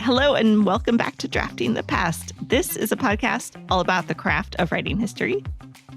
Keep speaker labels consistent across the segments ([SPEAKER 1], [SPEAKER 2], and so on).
[SPEAKER 1] Hello and welcome back to Drafting the Past. This is a podcast all about the craft of writing history.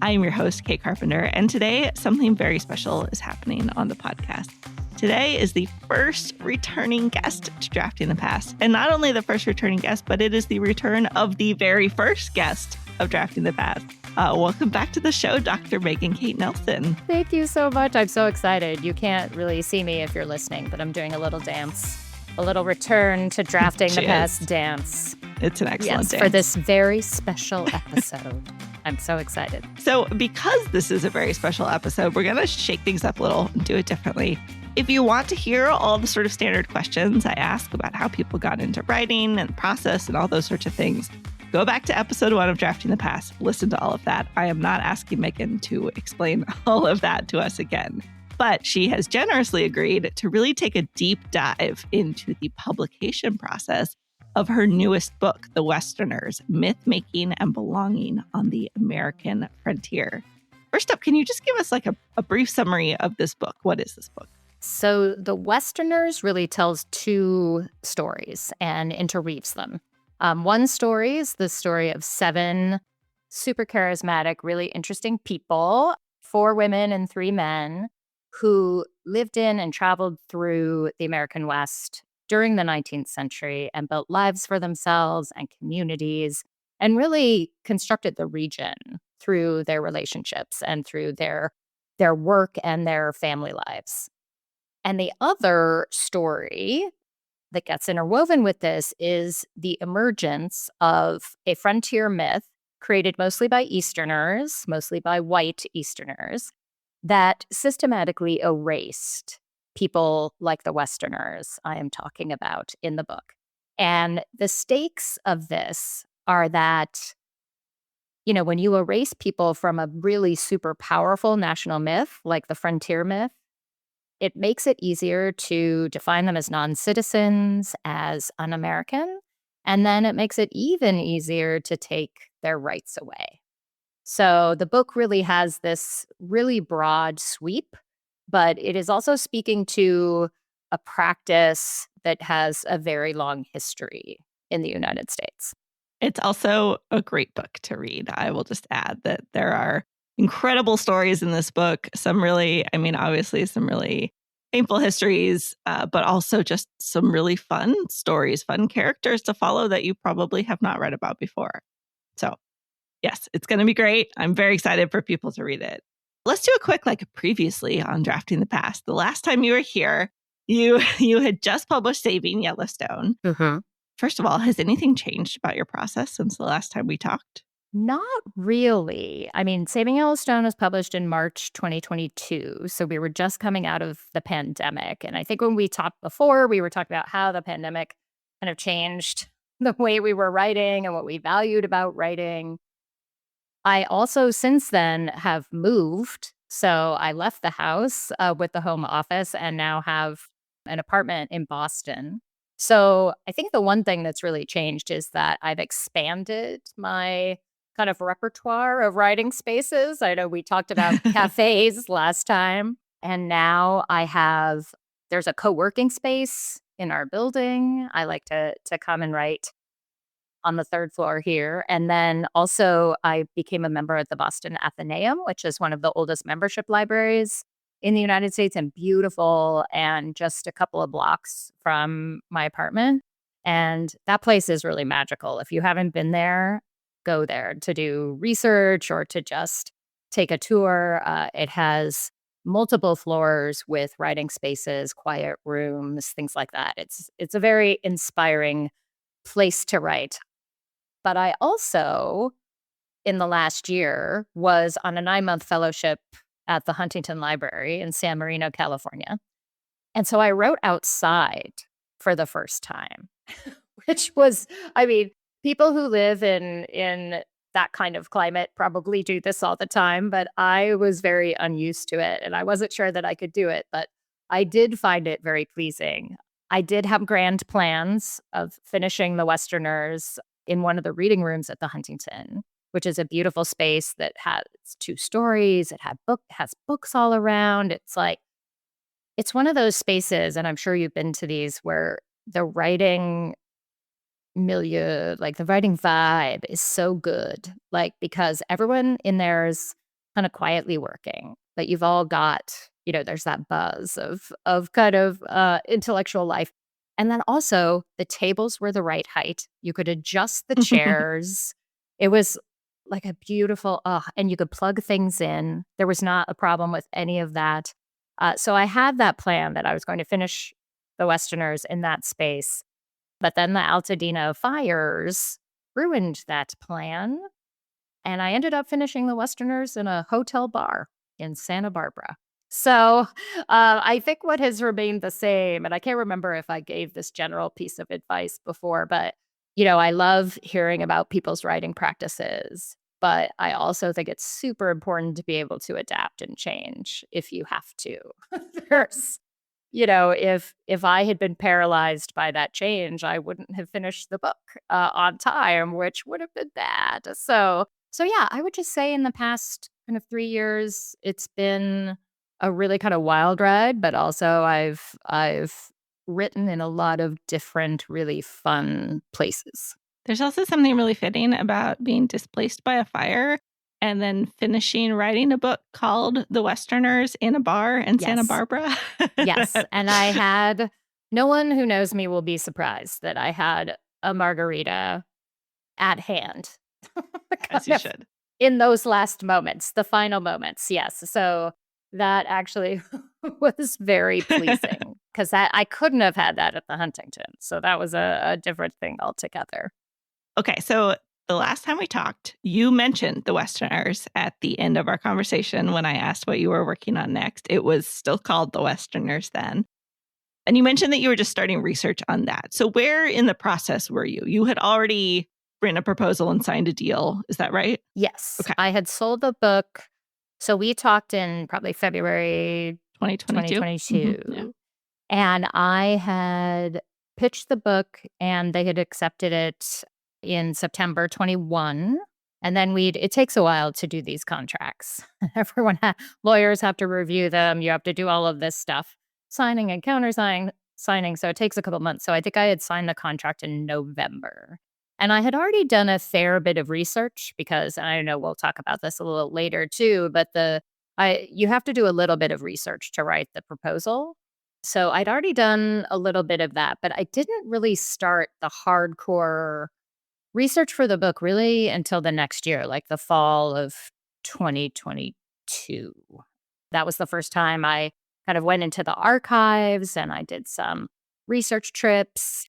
[SPEAKER 1] I am your host, Kate Carpenter, and today something very special is happening on the podcast. Today is the first returning guest to Drafting the Past. And not only the first returning guest, but it is the return of the very first guest of Drafting the Past. Welcome back to the show, Dr. Megan Kate Nelson.
[SPEAKER 2] Thank you so much. I'm so excited. You can't really see me if you're listening, but I'm doing a little dance. A little return to Drafting the Past dance.
[SPEAKER 1] It's an excellent dance.
[SPEAKER 2] For this very special episode. I'm so excited.
[SPEAKER 1] So because this is a very special episode, we're going to shake things up a little and do it differently. If you want to hear all the sort of standard questions I ask about how people got into writing and the process and all those sorts of things, go back to episode 1 of Drafting the Past. Listen to all of that. I am not asking Megan to explain all of that to us again. But she has generously agreed to really take a deep dive into the publication process of her newest book, The Westerners, Myth-Making and Belonging on the American Frontier. First up, can you just give us like a brief summary of this book? What is this book?
[SPEAKER 2] So The Westerners really tells two stories and interweaves them. One story is the story of 7 super charismatic, really interesting people, 4 women and 3 men, who lived in and traveled through the American West during the 19th century and built lives for themselves and communities and really constructed the region through their relationships and through their work and their family lives. And the other story that gets interwoven with this is the emergence of a frontier myth created mostly by Easterners, mostly by white Easterners, that systematically erased people like the Westerners I am talking about in the book. And the stakes of this are that, you know, when you erase people from a really super powerful national myth, like the frontier myth, it makes it easier to define them as non-citizens, as un-American, and then it makes it even easier to take their rights away. So the book really has this really broad sweep, but it is also speaking to a practice that has a very long history in the United States.
[SPEAKER 1] It's also a great book to read. I will just add that there are incredible stories in this book. Some really, obviously some really painful histories, but also just some really fun stories, fun characters to follow that you probably have not read about before. So yes, it's going to be great. I'm very excited for people to read it. Let's do a quick previously on Drafting the Past. The last time you were here, you had just published Saving Yellowstone.
[SPEAKER 2] Mm-hmm.
[SPEAKER 1] First of all, has anything changed about your process since the last time we talked?
[SPEAKER 2] Not really. Saving Yellowstone was published in March 2022, so we were just coming out of the pandemic. And I think when we talked before, we were talking about how the pandemic kind of changed the way we were writing and what we valued about writing. I also, since then, have moved. So I left the house with the home office and now have an apartment in Boston. So I think the one thing that's really changed is that I've expanded my kind of repertoire of writing spaces. I know we talked about cafes last time, and now there's a co-working space in our building. I like to come and write on the 3rd floor here. And then also I became a member at the Boston Athenaeum, which is one of the oldest membership libraries in the United States and beautiful and just a couple of blocks from my apartment. And that place is really magical. If you haven't been there, go there to do research or to just take a tour. It has multiple floors with writing spaces, quiet rooms, things like that. It's a very inspiring place to write. But I also, in the last year, was on a 9-month fellowship at the Huntington Library in San Marino, California. And so I wrote outside for the first time, which was, people who live in that kind of climate probably do this all the time, but I was very unused to it and I wasn't sure that I could do it, but I did find it very pleasing. I did have grand plans of finishing The Westerners in one of the reading rooms at the Huntington, which is a beautiful space that has 2 stories. It has books all around. It's one of those spaces, and I'm sure you've been to these, where the writing milieu, like the writing vibe is so good. Like, because everyone in there is kind of quietly working, but you've all got, there's that buzz of kind of intellectual life. And then also the tables were the right height. You could adjust the chairs. It was like a beautiful, and you could plug things in. There was not a problem with any of that. So I had that plan that I was going to finish the Westerners in that space. But then the Altadena fires ruined that plan. And I ended up finishing the Westerners in a hotel bar in Santa Barbara. So I think what has remained the same, and I can't remember if I gave this general piece of advice before, but, I love hearing about people's writing practices. But I also think it's super important to be able to adapt and change if you have to. There's if I had been paralyzed by that change, I wouldn't have finished the book on time, which would have been bad. So yeah, I would just say in the past kind of 3 years, it's been a really kind of wild ride, but also I've written in a lot of different, really fun places.
[SPEAKER 1] There's also something really fitting about being displaced by a fire and then finishing writing a book called The Westerners in a bar in Santa
[SPEAKER 2] Yes.
[SPEAKER 1] Barbara.
[SPEAKER 2] Yes. And I had no one who knows me will be surprised that I had a margarita at hand.
[SPEAKER 1] As you should.
[SPEAKER 2] In those last moments, the final moments. Yes. So that actually was very pleasing because I couldn't have had that at the Huntington. So that was a different thing altogether.
[SPEAKER 1] Okay, so the last time we talked, you mentioned The Westerners at the end of our conversation when I asked what you were working on next. It was still called The Westerners then. And you mentioned that you were just starting research on that. So where in the process were you? You had already written a proposal and signed a deal. Is that right?
[SPEAKER 2] Yes.
[SPEAKER 1] Okay.
[SPEAKER 2] I had sold the book. So we talked in probably February 2022.
[SPEAKER 1] Yeah.
[SPEAKER 2] And I had pitched the book and they had accepted it in September 21. And then it takes a while to do these contracts. Lawyers have to review them. You have to do all of this stuff, signing and countersigning. So it takes a couple months. So I think I had signed the contract in November. And I had already done a fair bit of research because, and I know we'll talk about this a little later too, but you have to do a little bit of research to write the proposal. So I'd already done a little bit of that, but I didn't really start the hardcore research for the book really until the next year, like the fall of 2022. That was the first time I kind of went into the archives and I did some research trips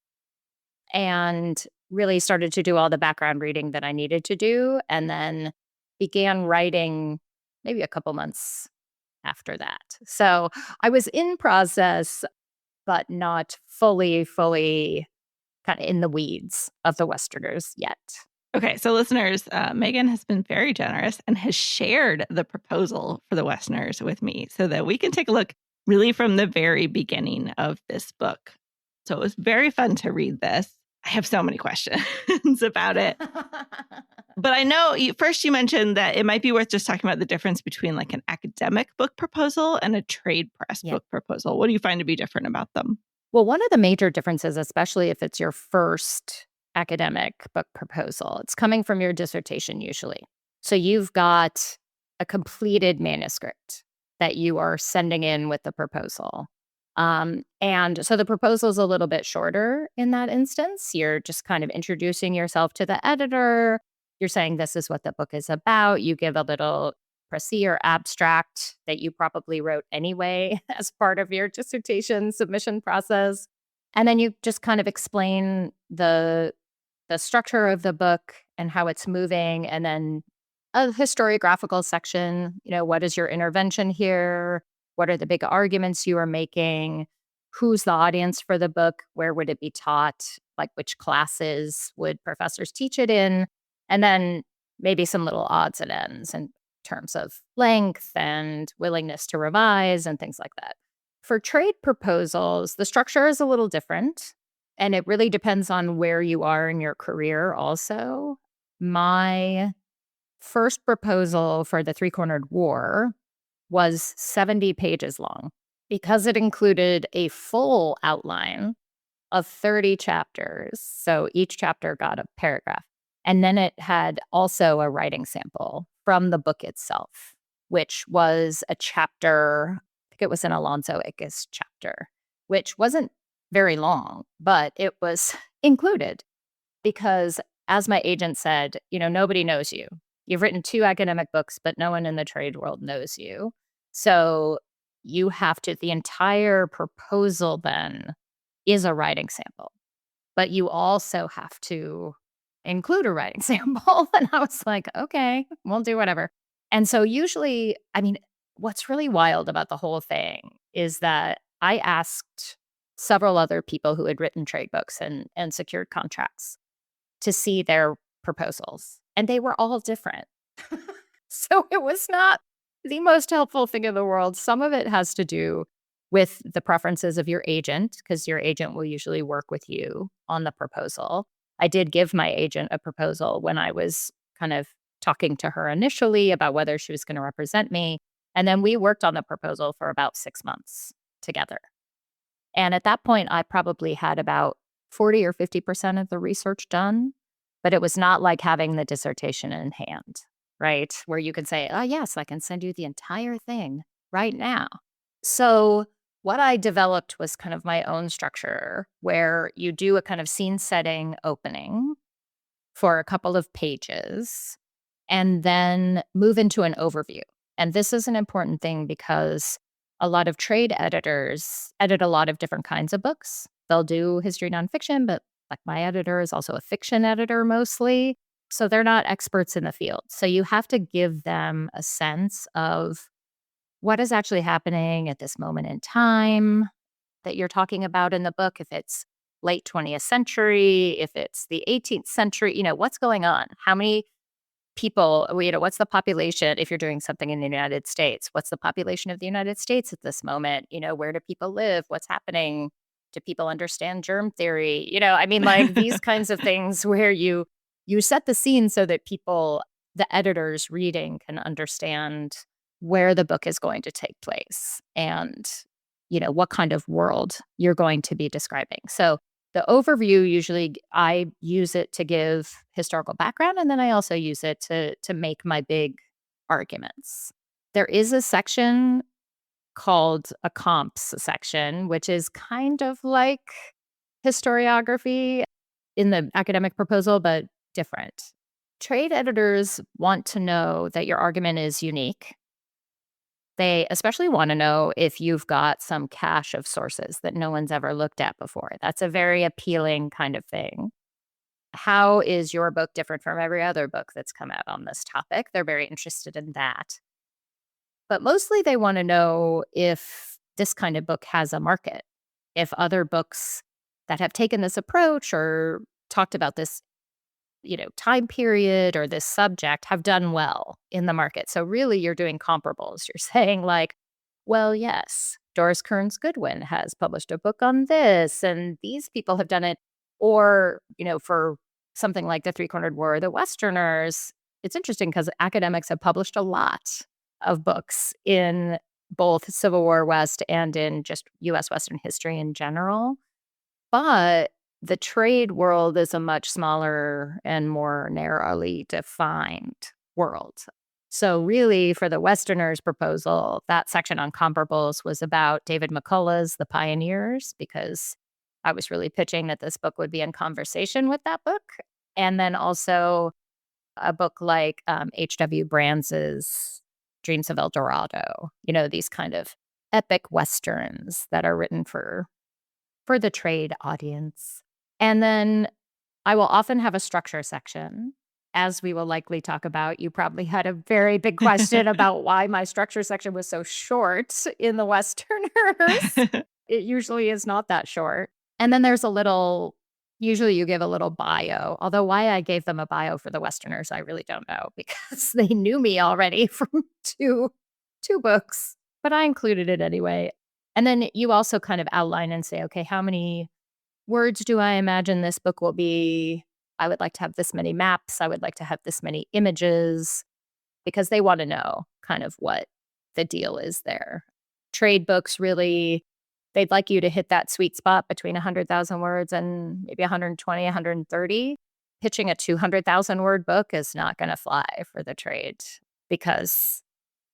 [SPEAKER 2] and really started to do all the background reading that I needed to do, and then began writing maybe a couple months after that. So I was in process, but not fully kind of in the weeds of the Westerners yet.
[SPEAKER 1] Okay, so listeners, Megan has been very generous and has shared the proposal for the Westerners with me so that we can take a look really from the very beginning of this book. So it was very fun to read this. I have so many questions about it. But I know first you mentioned that it might be worth just talking about the difference between like an academic book proposal and a trade press book proposal. What do you find to be different about them?
[SPEAKER 2] Well, one of the major differences, especially if it's your first academic book proposal, it's coming from your dissertation usually. So you've got a completed manuscript that you are sending in with the proposal. And so the proposal is a little bit shorter in that instance. You're just kind of introducing yourself to the editor. You're saying this is what the book is about. You give a little précis or abstract that you probably wrote anyway as part of your dissertation submission process. And then you just kind of explain the structure of the book and how it's moving. And then a historiographical section, what is your intervention here? What are the big arguments you are making? Who's the audience for the book? Where would it be taught? Like which classes would professors teach it in? And then maybe some little odds and ends in terms of length and willingness to revise and things like that. For trade proposals, the structure is a little different. And it really depends on where you are in your career also. My first proposal for the Three-Cornered War was 70 pages long because it included a full outline of 30 chapters. So each chapter got a paragraph. And then it had also a writing sample from the book itself, which was a chapter, I think it was an Alonso Ickes chapter, which wasn't very long, but it was included because, as my agent said, nobody knows you. You've written 2 academic books, but no one in the trade world knows you. So you have to, the entire proposal then is a writing sample, but you also have to include a writing sample. And I was like, okay, we'll do whatever. And so usually, I mean, what's really wild about the whole thing is that I asked several other people who had written trade books and secured contracts to see their proposals, and they were all different. So it was not the most helpful thing in the world. Some of it has to do with the preferences of your agent, because your agent will usually work with you on the proposal. I did give my agent a proposal when I was kind of talking to her initially about whether she was going to represent me. And then we worked on the proposal for about 6 months together. And at that point, I probably had about 40 or 50% of the research done, but it was not like having the dissertation in hand, right? Where you could say, oh, yes, I can send you the entire thing right now. So what I developed was kind of my own structure where you do a kind of scene setting opening for a couple of pages and then move into an overview. And this is an important thing because a lot of trade editors edit a lot of different kinds of books. They'll do history nonfiction, but like my editor is also a fiction editor mostly. So they're not experts in the field. So you have to give them a sense of what is actually happening at this moment in time that you're talking about in the book. If it's late 20th century, if it's the 18th century, what's going on? How many people, what's the population if you're doing something in the United States? What's the population of the United States at this moment? Where do people live? What's happening? Do people understand germ theory? Like these kinds of things where you set the scene so that people, the editors reading, can understand where the book is going to take place and, what kind of world you're going to be describing. So the overview, usually I use it to give historical background, and then I also use it to make my big arguments. There is a section called a comps section, which is kind of like historiography in the academic proposal, but different. Trade editors want to know that your argument is unique. They especially want to know if you've got some cache of sources that no one's ever looked at before. That's a very appealing kind of thing. How is your book different from every other book that's come out on this topic? They're very interested in that. But mostly they want to know if this kind of book has a market, if other books that have taken this approach or talked about this time period or this subject have done well in the market. So really you're doing comparables. You're saying like, well, yes, Doris Kearns Goodwin has published a book on this and these people have done it. Or, for something like The Three-Cornered War, the Westerners, it's interesting because academics have published a lot of books in both Civil War West and in just U.S. Western history in general. But the trade world is a much smaller and more narrowly defined world. So really, for the Westerners proposal, that section on comparables was about David McCullough's The Pioneers, because I was really pitching that this book would be in conversation with that book. And then also a book like H.W. Brands's Dreams of El Dorado, these kind of epic Westerns that are written for the trade audience. And then I will often have a structure section. As we will likely talk about, you probably had a very big question about why my structure section was so short in the Westerners. It usually is not that short. And then there's usually you give a little bio, although why I gave them a bio for the Westerners, I really don't know, because they knew me already from two books, but I included it anyway. And then you also kind of outline and say, okay, how many words do I imagine this book will be? I would like to have this many maps. I would like to have this many images, because they want to know kind of what the deal is there. Trade books really they'd like you to hit that sweet spot between 100,000 words and maybe 120, 130. Pitching a 200,000 word book is not going to fly for the trade because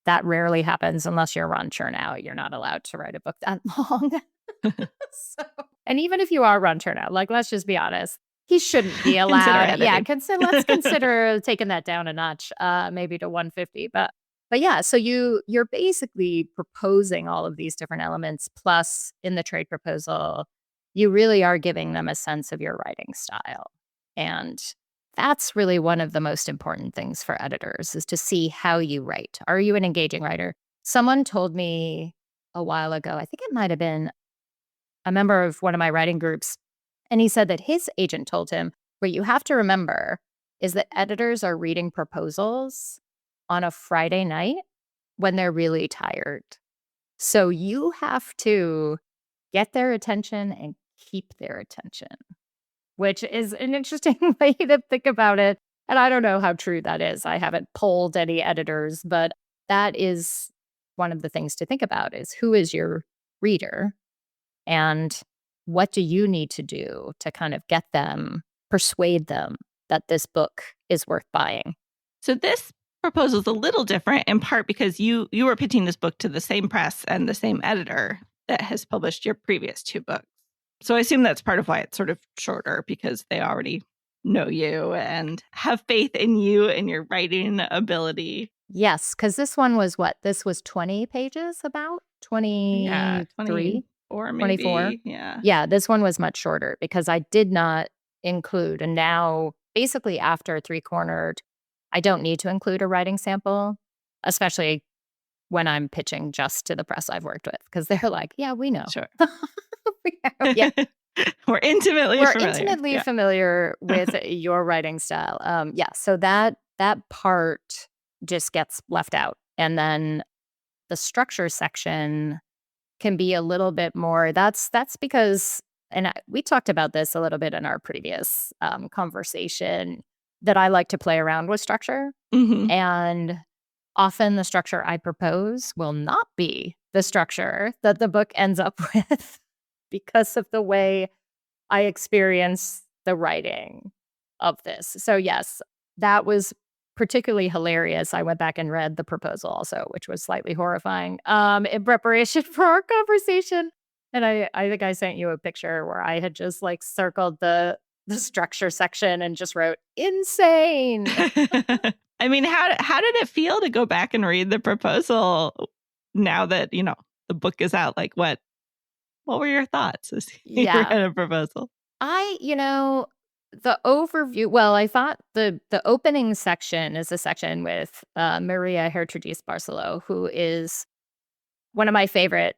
[SPEAKER 2] that rarely happens unless you're Ron Chernow. You're not allowed to write a book that long. So, and even if you are Ron Chernow, like, let's just be honest, he shouldn't be
[SPEAKER 1] Consider
[SPEAKER 2] allowed. Yeah,
[SPEAKER 1] editing.
[SPEAKER 2] let's consider taking that down a notch, maybe to 150. But yeah, so you're basically proposing all of these different elements. Plus, in the trade proposal, you really are giving them a sense of your writing style, and that's really one of the most important things for editors is to see how you write. Are you an engaging writer? Someone told me a while ago, I think it might have been a member of one of my writing groups, and he said that his agent told him, what you have to remember is that editors are reading proposals on a Friday night when they're really tired. So you have to get their attention and keep their attention, which is an interesting way to think about it. And I don't know how true that is. I haven't polled any editors, but that is one of the things to think about is who is your reader and what do you need to do to kind of get them, persuade them that this book is worth buying?
[SPEAKER 1] So this proposal is a little different in part because you were pitching this book to the same press and the same editor that has published your previous two books. So I assume that's part of why it's sort of shorter because they already know you and have faith in you and your writing ability.
[SPEAKER 2] Yes, because this one was what? This was 20 pages about?
[SPEAKER 1] Yeah,
[SPEAKER 2] 23?
[SPEAKER 1] 24 maybe.
[SPEAKER 2] 24?
[SPEAKER 1] Yeah.
[SPEAKER 2] Yeah, this one was much shorter because I did not include, and now basically after Three Cornered, I don't need to include a writing sample, especially when I'm pitching just to the press I've worked with, because they're like, yeah, we know.
[SPEAKER 1] Sure.
[SPEAKER 2] Yeah,
[SPEAKER 1] We're intimately
[SPEAKER 2] we're
[SPEAKER 1] familiar.
[SPEAKER 2] intimately
[SPEAKER 1] Yeah.
[SPEAKER 2] familiar with your writing style. Yeah, so that part just gets left out. And then the structure section can be a little bit more. That's because, and we talked about this a little bit in our previous conversation, that I like to play around with structure.
[SPEAKER 1] Mhm.
[SPEAKER 2] And often the structure I propose will not be the structure that the book ends up with because of the way I experience the writing of this. So, yes, that was particularly hilarious. I went back and read the proposal also, which was slightly horrifying in preparation for our conversation. And I think I sent you a picture where I had just like circled the structure section and just wrote insane.
[SPEAKER 1] I mean, how did it feel to go back and read the proposal now that, the book is out? Like what were your thoughts as you
[SPEAKER 2] Yeah.
[SPEAKER 1] read a proposal?
[SPEAKER 2] The overview, well, I thought the opening section is a section with Maria Hertrudis Barceló, who is one of my favorite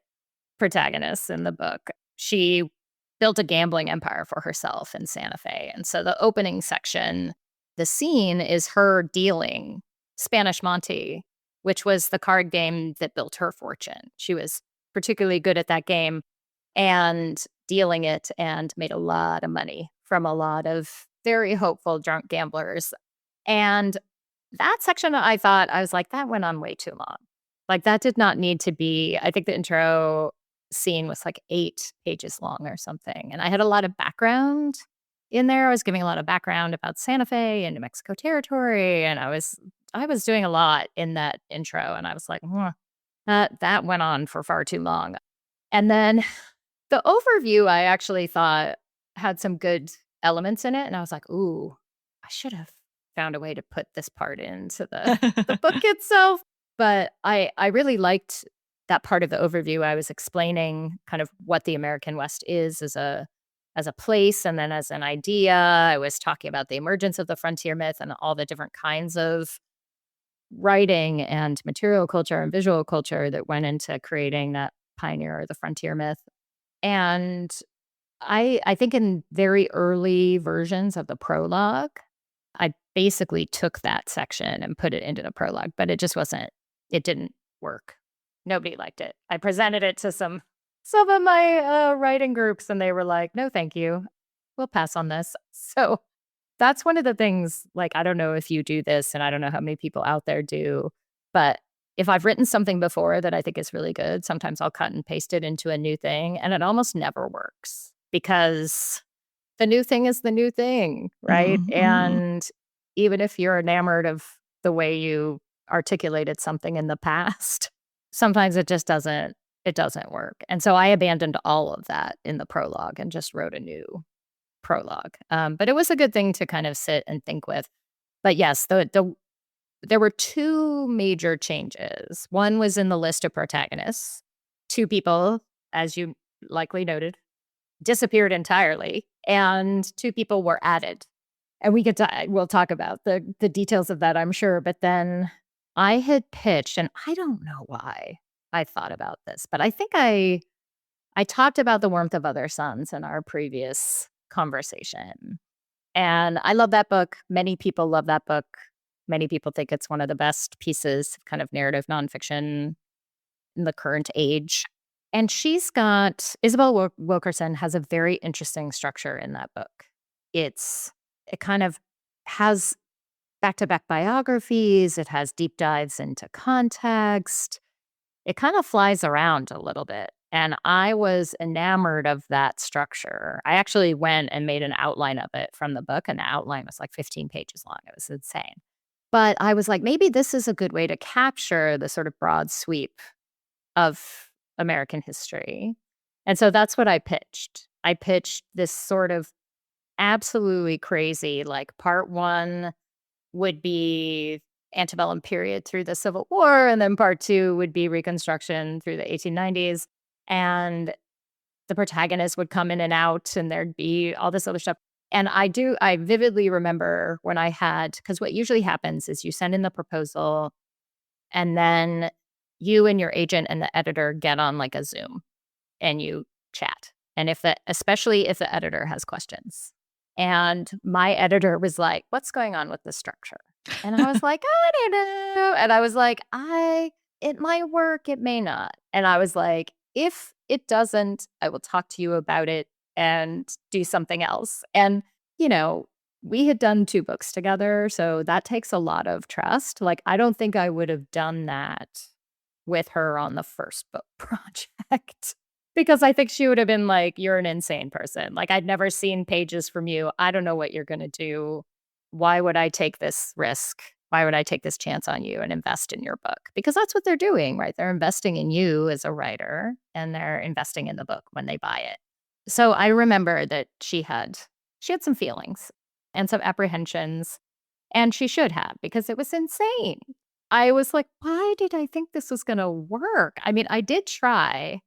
[SPEAKER 2] protagonists in the book. She built a gambling empire for herself in Santa Fe. And so the opening section, the scene is her dealing Spanish Monte, which was the card game that built her fortune. She was particularly good at that game and dealing it and made a lot of money from a lot of very hopeful drunk gamblers. And that section, I was like, that went on way too long. Like, that did not need to be. I think the intro scene was like 8 pages long or something. And I had a lot of background in there. I was giving a lot of background about Santa Fe and New Mexico territory. And I was doing a lot in that intro. And I was like, that went on for far too long. And then the overview, I actually thought had some good elements in it. And I was like, ooh, I should have found a way to put this part into the book itself. But I really liked that part of the overview. I was explaining kind of what the American West is as a place and then as an idea. I was talking about the emergence of the frontier myth and all the different kinds of writing and material culture and visual culture that went into creating that pioneer or the frontier myth. And I think in very early versions of the prologue, I basically took that section and put it into the prologue, but it didn't work. Nobody liked it. I presented it to some of my writing groups and they were like, no, thank you. We'll pass on this. So that's one of the things, like, I don't know if you do this and I don't know how many people out there do, but if I've written something before that I think is really good, sometimes I'll cut and paste it into a new thing, and it almost never works because the new thing is the new thing, right?
[SPEAKER 1] Mm-hmm.
[SPEAKER 2] And even if you're enamored of the way you articulated something in the past, sometimes it doesn't work. And so I abandoned all of that in the prologue and just wrote a new prologue. But it was a good thing to kind of sit and think with. But yes, there were two major changes. One was in the list of protagonists. Two people, as you likely noted, disappeared entirely, and two people were added. And we'll talk about the details of that, I'm sure. But then I had pitched, and I don't know why I thought about this, but I think I talked about The Warmth of Other Suns in our previous conversation. And I love that book. Many people love that book. Many people think it's one of the best pieces of kind of narrative nonfiction in the current age. And Isabel Wilkerson has a very interesting structure in that book. It kind of has back-to-back biographies. It has deep dives into context. It kind of flies around a little bit. And I was enamored of that structure. I actually went and made an outline of it from the book, and the outline was like 15 pages long. It was insane. But I was like, maybe this is a good way to capture the sort of broad sweep of American history. And so that's what I pitched. I pitched this sort of absolutely crazy, like part one would be antebellum period through the Civil War, and then part two would be Reconstruction through the 1890s. And the protagonist would come in and out, and there'd be all this other stuff. And I vividly remember when because what usually happens is you send in the proposal, and then you and your agent and the editor get on like a Zoom and you chat. And especially if the editor has questions. And my editor was like, "What's going on with the structure?" And I was like, "I don't know." And I was like, it might work, it may not. And I was like, if it doesn't, I will talk to you about it and do something else. And, we had done 2 books together, so that takes a lot of trust. Like, I don't think I would have done that with her on the first book project because I think she would have been like, "You're an insane person. Like, I'd never seen pages from you. I don't know what you're gonna do. Why would I take this risk? Why would I take this chance on you and invest in your book?" Because that's what they're doing, right? They're investing in you as a writer, and they're investing in the book when they buy it. So I remember that she had some feelings and some apprehensions, and she should have because it was insane. I was like, why did I think this was going to work? I mean, I did try.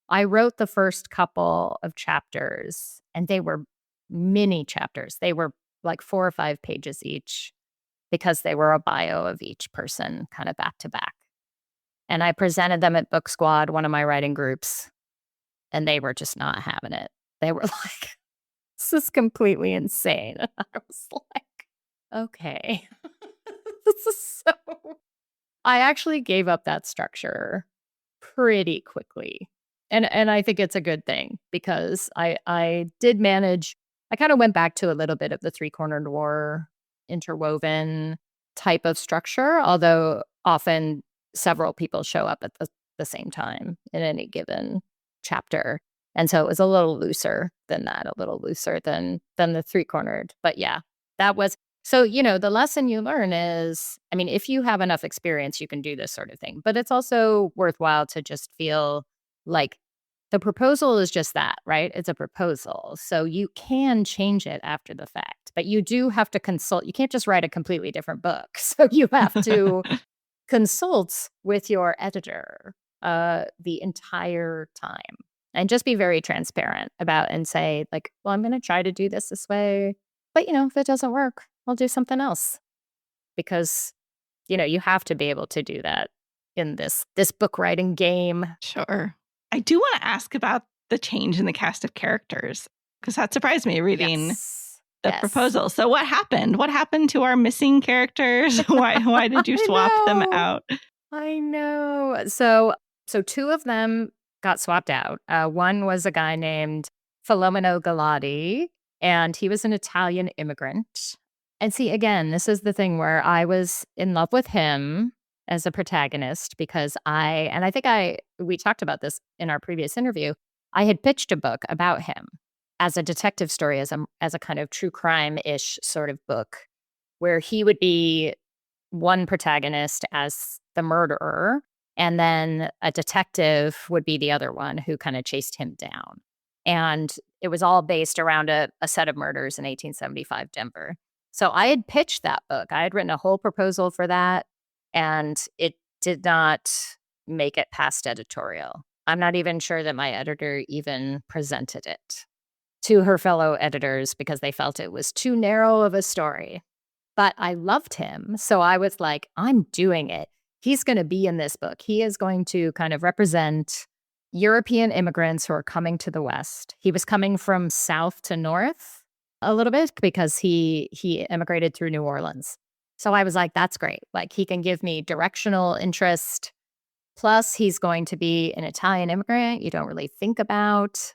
[SPEAKER 2] I wrote the first couple of chapters, and they were mini chapters. They were like 4 or 5 pages each because they were a bio of each person kind of back to back. And I presented them at Book Squad, one of my writing groups, and they were just not having it. They were like, "This is completely insane." And I was like, okay, this is so. I actually gave up that structure pretty quickly. And I think it's a good thing because I did manage. I kind of went back to a little bit of the three-cornered war interwoven type of structure, although often several people show up at the same time in any given chapter. And so it was a little looser than that, a little looser than the three-cornered. But yeah, that was so, the lesson you learn is, I mean, if you have enough experience, you can do this sort of thing. But it's also worthwhile to just feel like the proposal is just that, right? It's a proposal. So you can change it after the fact, but you do have to consult. You can't just write a completely different book. So you have to consult with your editor the entire time and just be very transparent about and say, like, well, I'm going to try to do this way. But, if it doesn't work, I'll do something else because, you have to be able to do that in this book writing game.
[SPEAKER 1] Sure. I do want to ask about the change in the cast of characters because that surprised me reading the proposal. So what happened? What happened to our missing characters? Why did you swap them out?
[SPEAKER 2] I know. So 2 of them got swapped out. One was a guy named Filomeno Galati, and he was an Italian immigrant. And see, again, this is the thing where I was in love with him, as a protagonist because I think we talked about this in our previous interview. I had pitched a book about him as a detective story, as a kind of true crime-ish sort of book where he would be one protagonist as the murderer, and then a detective would be the other one who kind of chased him down. And it was all based around a set of murders in 1875 Denver. So I had pitched that book. I had written a whole proposal for that, and it did not make it past editorial. I'm not even sure that my editor even presented it to her fellow editors because they felt it was too narrow of a story. But I loved him. So I was like, I'm doing it. He's going to be in this book. He is going to kind of represent European immigrants who are coming to the West. He was coming from south to north a little bit because he immigrated through New Orleans. So I was like, that's great. Like he can give me directional interest. Plus, he's going to be an Italian immigrant you don't really think about.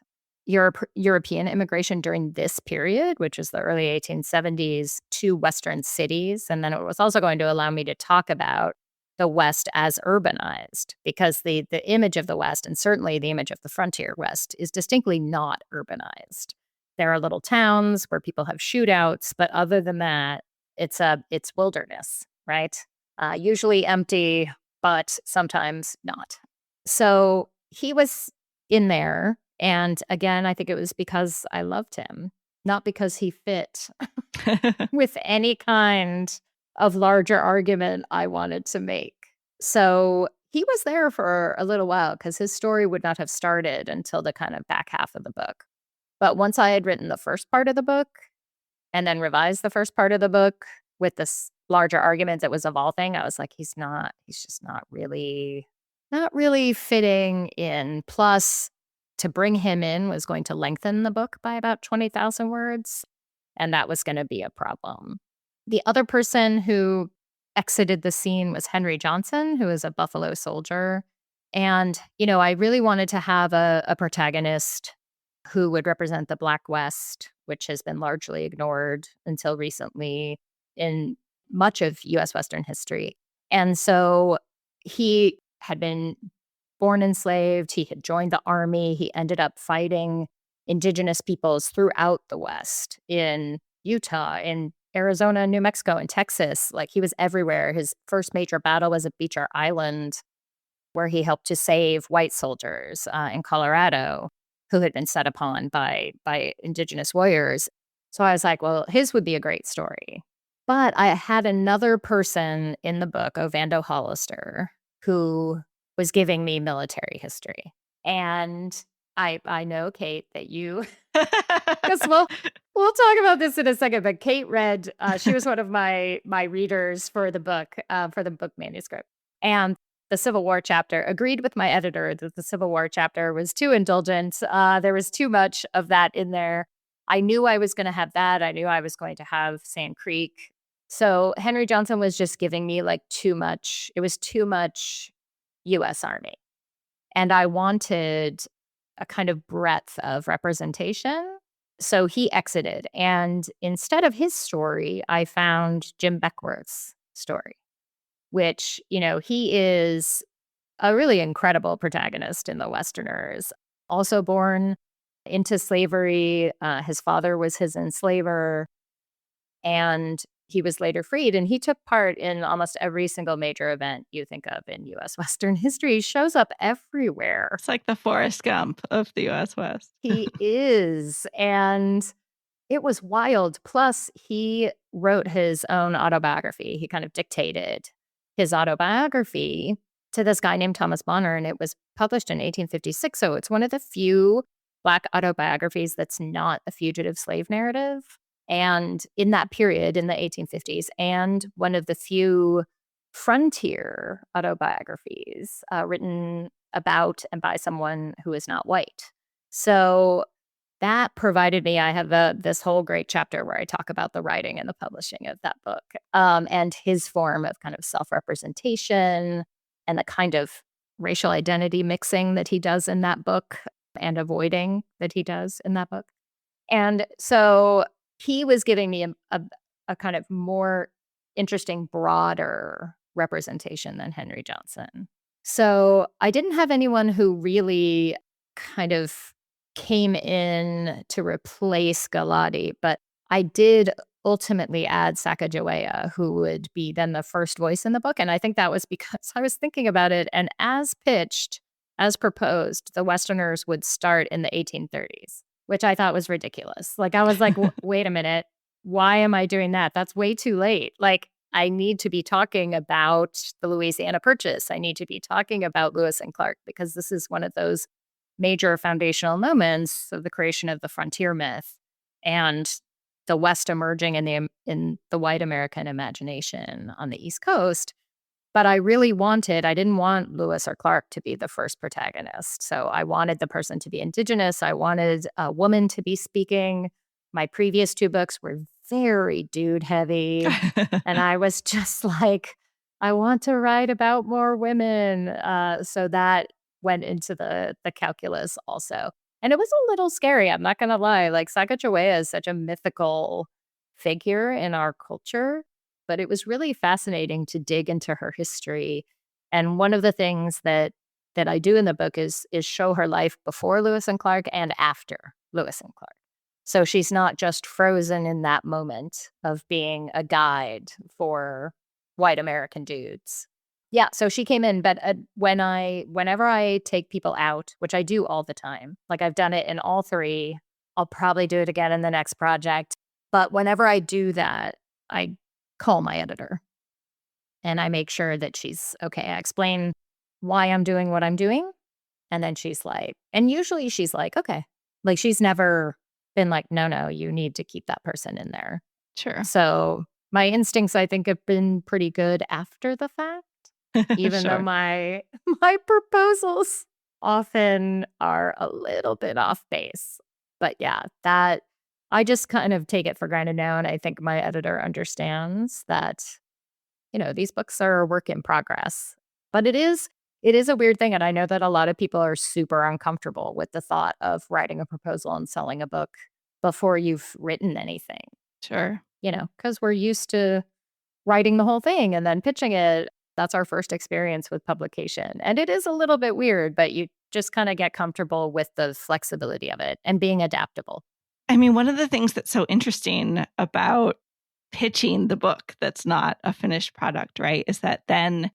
[SPEAKER 2] European immigration during this period, which is the early 1870s, to Western cities. And then it was also going to allow me to talk about the West as urbanized, because the image of the West, and certainly the image of the frontier West, is distinctly not urbanized. There are little towns where people have shootouts, but other than that, it's wilderness, right? Usually empty, but sometimes not. So he was in there. And again, I think it was because I loved him, not because he fit with any kind of larger argument I wanted to make. So he was there for a little while because his story would not have started until the kind of back half of the book. But once I had written the first part of the book and then revised the first part of the book with this larger argument that was evolving, I was like, he's just not really fitting in. Plus, to bring him in was going to lengthen the book by about 20,000 words, and that was going to be a problem. The other person who exited the scene was Henry Johnson, who is a Buffalo Soldier. And, I really wanted to have a protagonist who would represent the Black West, which has been largely ignored until recently in much of U.S. Western history. And so he had been born enslaved. He had joined the army. He ended up fighting indigenous peoples throughout the West in Utah, in Arizona, New Mexico, and Texas. Like he was everywhere. His first major battle was at Beecher Island, where he helped to save white soldiers in Colorado who had been set upon by indigenous warriors. So I was like, well, his would be a great story. But I had another person in the book, Ovando Hollister, who was giving me military history. And I know, Kate, that you, because we'll talk about this in a second, but Kate read, she was one of my readers for the book manuscript. And the Civil War chapter agreed with my editor that the Civil War chapter was too indulgent. There was too much of that in there. I knew I was going to have that. I knew I was going to have Sand Creek. So Henry Johnson was just giving me like too much. It was too much U.S. Army. And I wanted a kind of breadth of representation. So he exited. And instead of his story, I found Jim Beckworth's story, which, he is a really incredible protagonist in The Westerners. Also born into slavery. His father was his enslaver. And he was later freed, and he took part in almost every single major event you think of in U.S. Western history. He shows up everywhere.
[SPEAKER 1] It's like the Forrest Gump of the U.S. West.
[SPEAKER 2] He is. And it was wild. Plus, he wrote his own autobiography. He kind of dictated his autobiography to this guy named Thomas Bonner, and it was published in 1856. So it's one of the few Black autobiographies that's not a fugitive slave narrative. And in that period, in the 1850s, and one of the few frontier autobiographies written about and by someone who is not white. So that provided me, I have this whole great chapter where I talk about the writing and the publishing of that book, and his form of kind of self-representation and the kind of racial identity mixing that he does in that book and avoiding that he does in that book. And so he was giving me a kind of more interesting, broader representation than Henry Johnson. So I didn't have anyone who really kind of came in to replace Galati, but I did ultimately add Sacagawea, who would be then the first voice in the book. And I think that was because I was thinking about it. And as pitched, as proposed, the Westerners would start in the 1830s, which I thought was ridiculous. Like, I was like, wait a minute. Why am I doing that? That's way too late. Like, I need to be talking about the Louisiana Purchase. I need to be talking about Lewis and Clark, because this is one of those major foundational moments of the creation of the frontier myth and the West emerging in the white American imagination on the East Coast. But I didn't want Lewis or Clark to be the first protagonist. So I wanted the person to be indigenous. I wanted a woman to be speaking. My previous 2 books were very dude heavy. And I was just like, I want to write about more women. So that went into the calculus also. And it was a little scary, I'm not going to lie. Like, Sacagawea is such a mythical figure in our culture, but it was really fascinating to dig into her history. And one of the things that I do in the book is show her life before Lewis and Clark and after Lewis and Clark. So she's not just frozen in that moment of being a guide for white American dudes. Yeah, so she came in, but whenever I take people out, which I do all the time, like I've done it in all 3, I'll probably do it again in the next project. But whenever I do that, I call my editor and I make sure that she's okay. I explain why I'm doing what I'm doing. And then she's like, and usually she's like, okay. Like, she's never been like, no, you need to keep that person in there.
[SPEAKER 1] Sure.
[SPEAKER 2] So my instincts, I think, have been pretty good after the fact. Even though
[SPEAKER 1] Sure.
[SPEAKER 2] my proposals often are a little bit off base. But yeah, that I just kind of take it for granted now. And I think my editor understands that, these books are a work in progress. But it is a weird thing. And I know that a lot of people are super uncomfortable with the thought of writing a proposal and selling a book before you've written anything.
[SPEAKER 1] Sure.
[SPEAKER 2] Because we're used to writing the whole thing and then pitching it. That's our first experience with publication. And it is a little bit weird, but you just kind of get comfortable with the flexibility of it and being adaptable.
[SPEAKER 1] I mean, one of the things that's so interesting about pitching the book that's not a finished product, right, is that then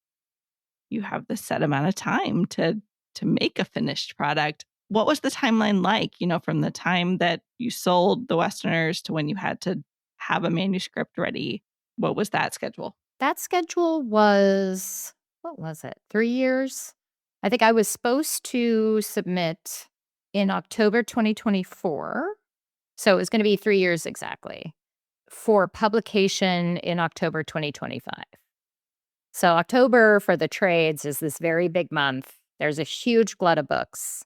[SPEAKER 1] you have the set amount of time to make a finished product. What was the timeline like, from the time that you sold The Westerners to when you had to have a manuscript ready? What was that schedule?
[SPEAKER 2] That schedule was, what was it, 3 years? I think I was supposed to submit in October 2024. So it was going to be 3 years exactly for publication in October 2025. So October for the trades is this very big month. There's a huge glut of books,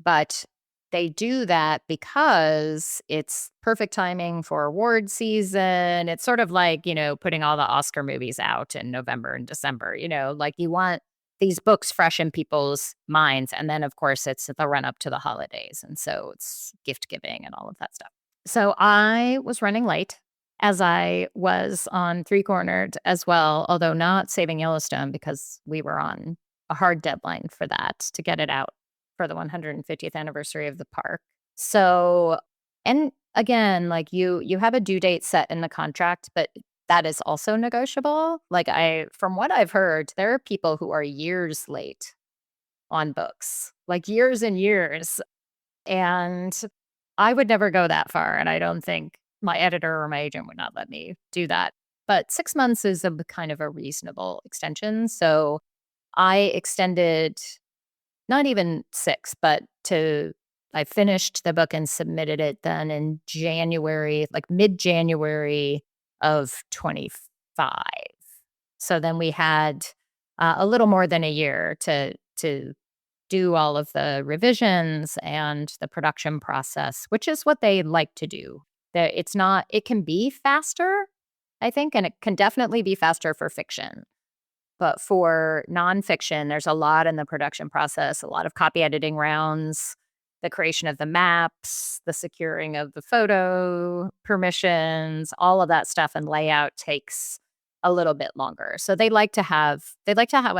[SPEAKER 2] but they do that because it's perfect timing for award season. It's sort of like, putting all the Oscar movies out in November and December, like you want these books fresh in people's minds. And then, of course, it's the run up to the holidays. And so it's gift giving and all of that stuff. So I was running late, as I was on Three Cornered as well, although not Saving Yellowstone, because we were on a hard deadline for that to get it out for the 150th anniversary of the park. So, and again, like you have a due date set in the contract, but that is also negotiable. Like, from what I've heard, there are people who are years late on books, like years and years. And I would never go that far. And I don't think my editor or my agent would not let me do that. But 6 months is a kind of a reasonable extension. So I extended not even 6, but I finished the book and submitted it then in January, like mid-January of 25. So then we had a little more than a year to do all of the revisions and the production process, which is what they like to do. It can be faster, I think, and it can definitely be faster for fiction. But for nonfiction, there's a lot in the production process, a lot of copy editing rounds, the creation of the maps, the securing of the photo permissions, all of that stuff and layout takes a little bit longer. So they'd like to have, I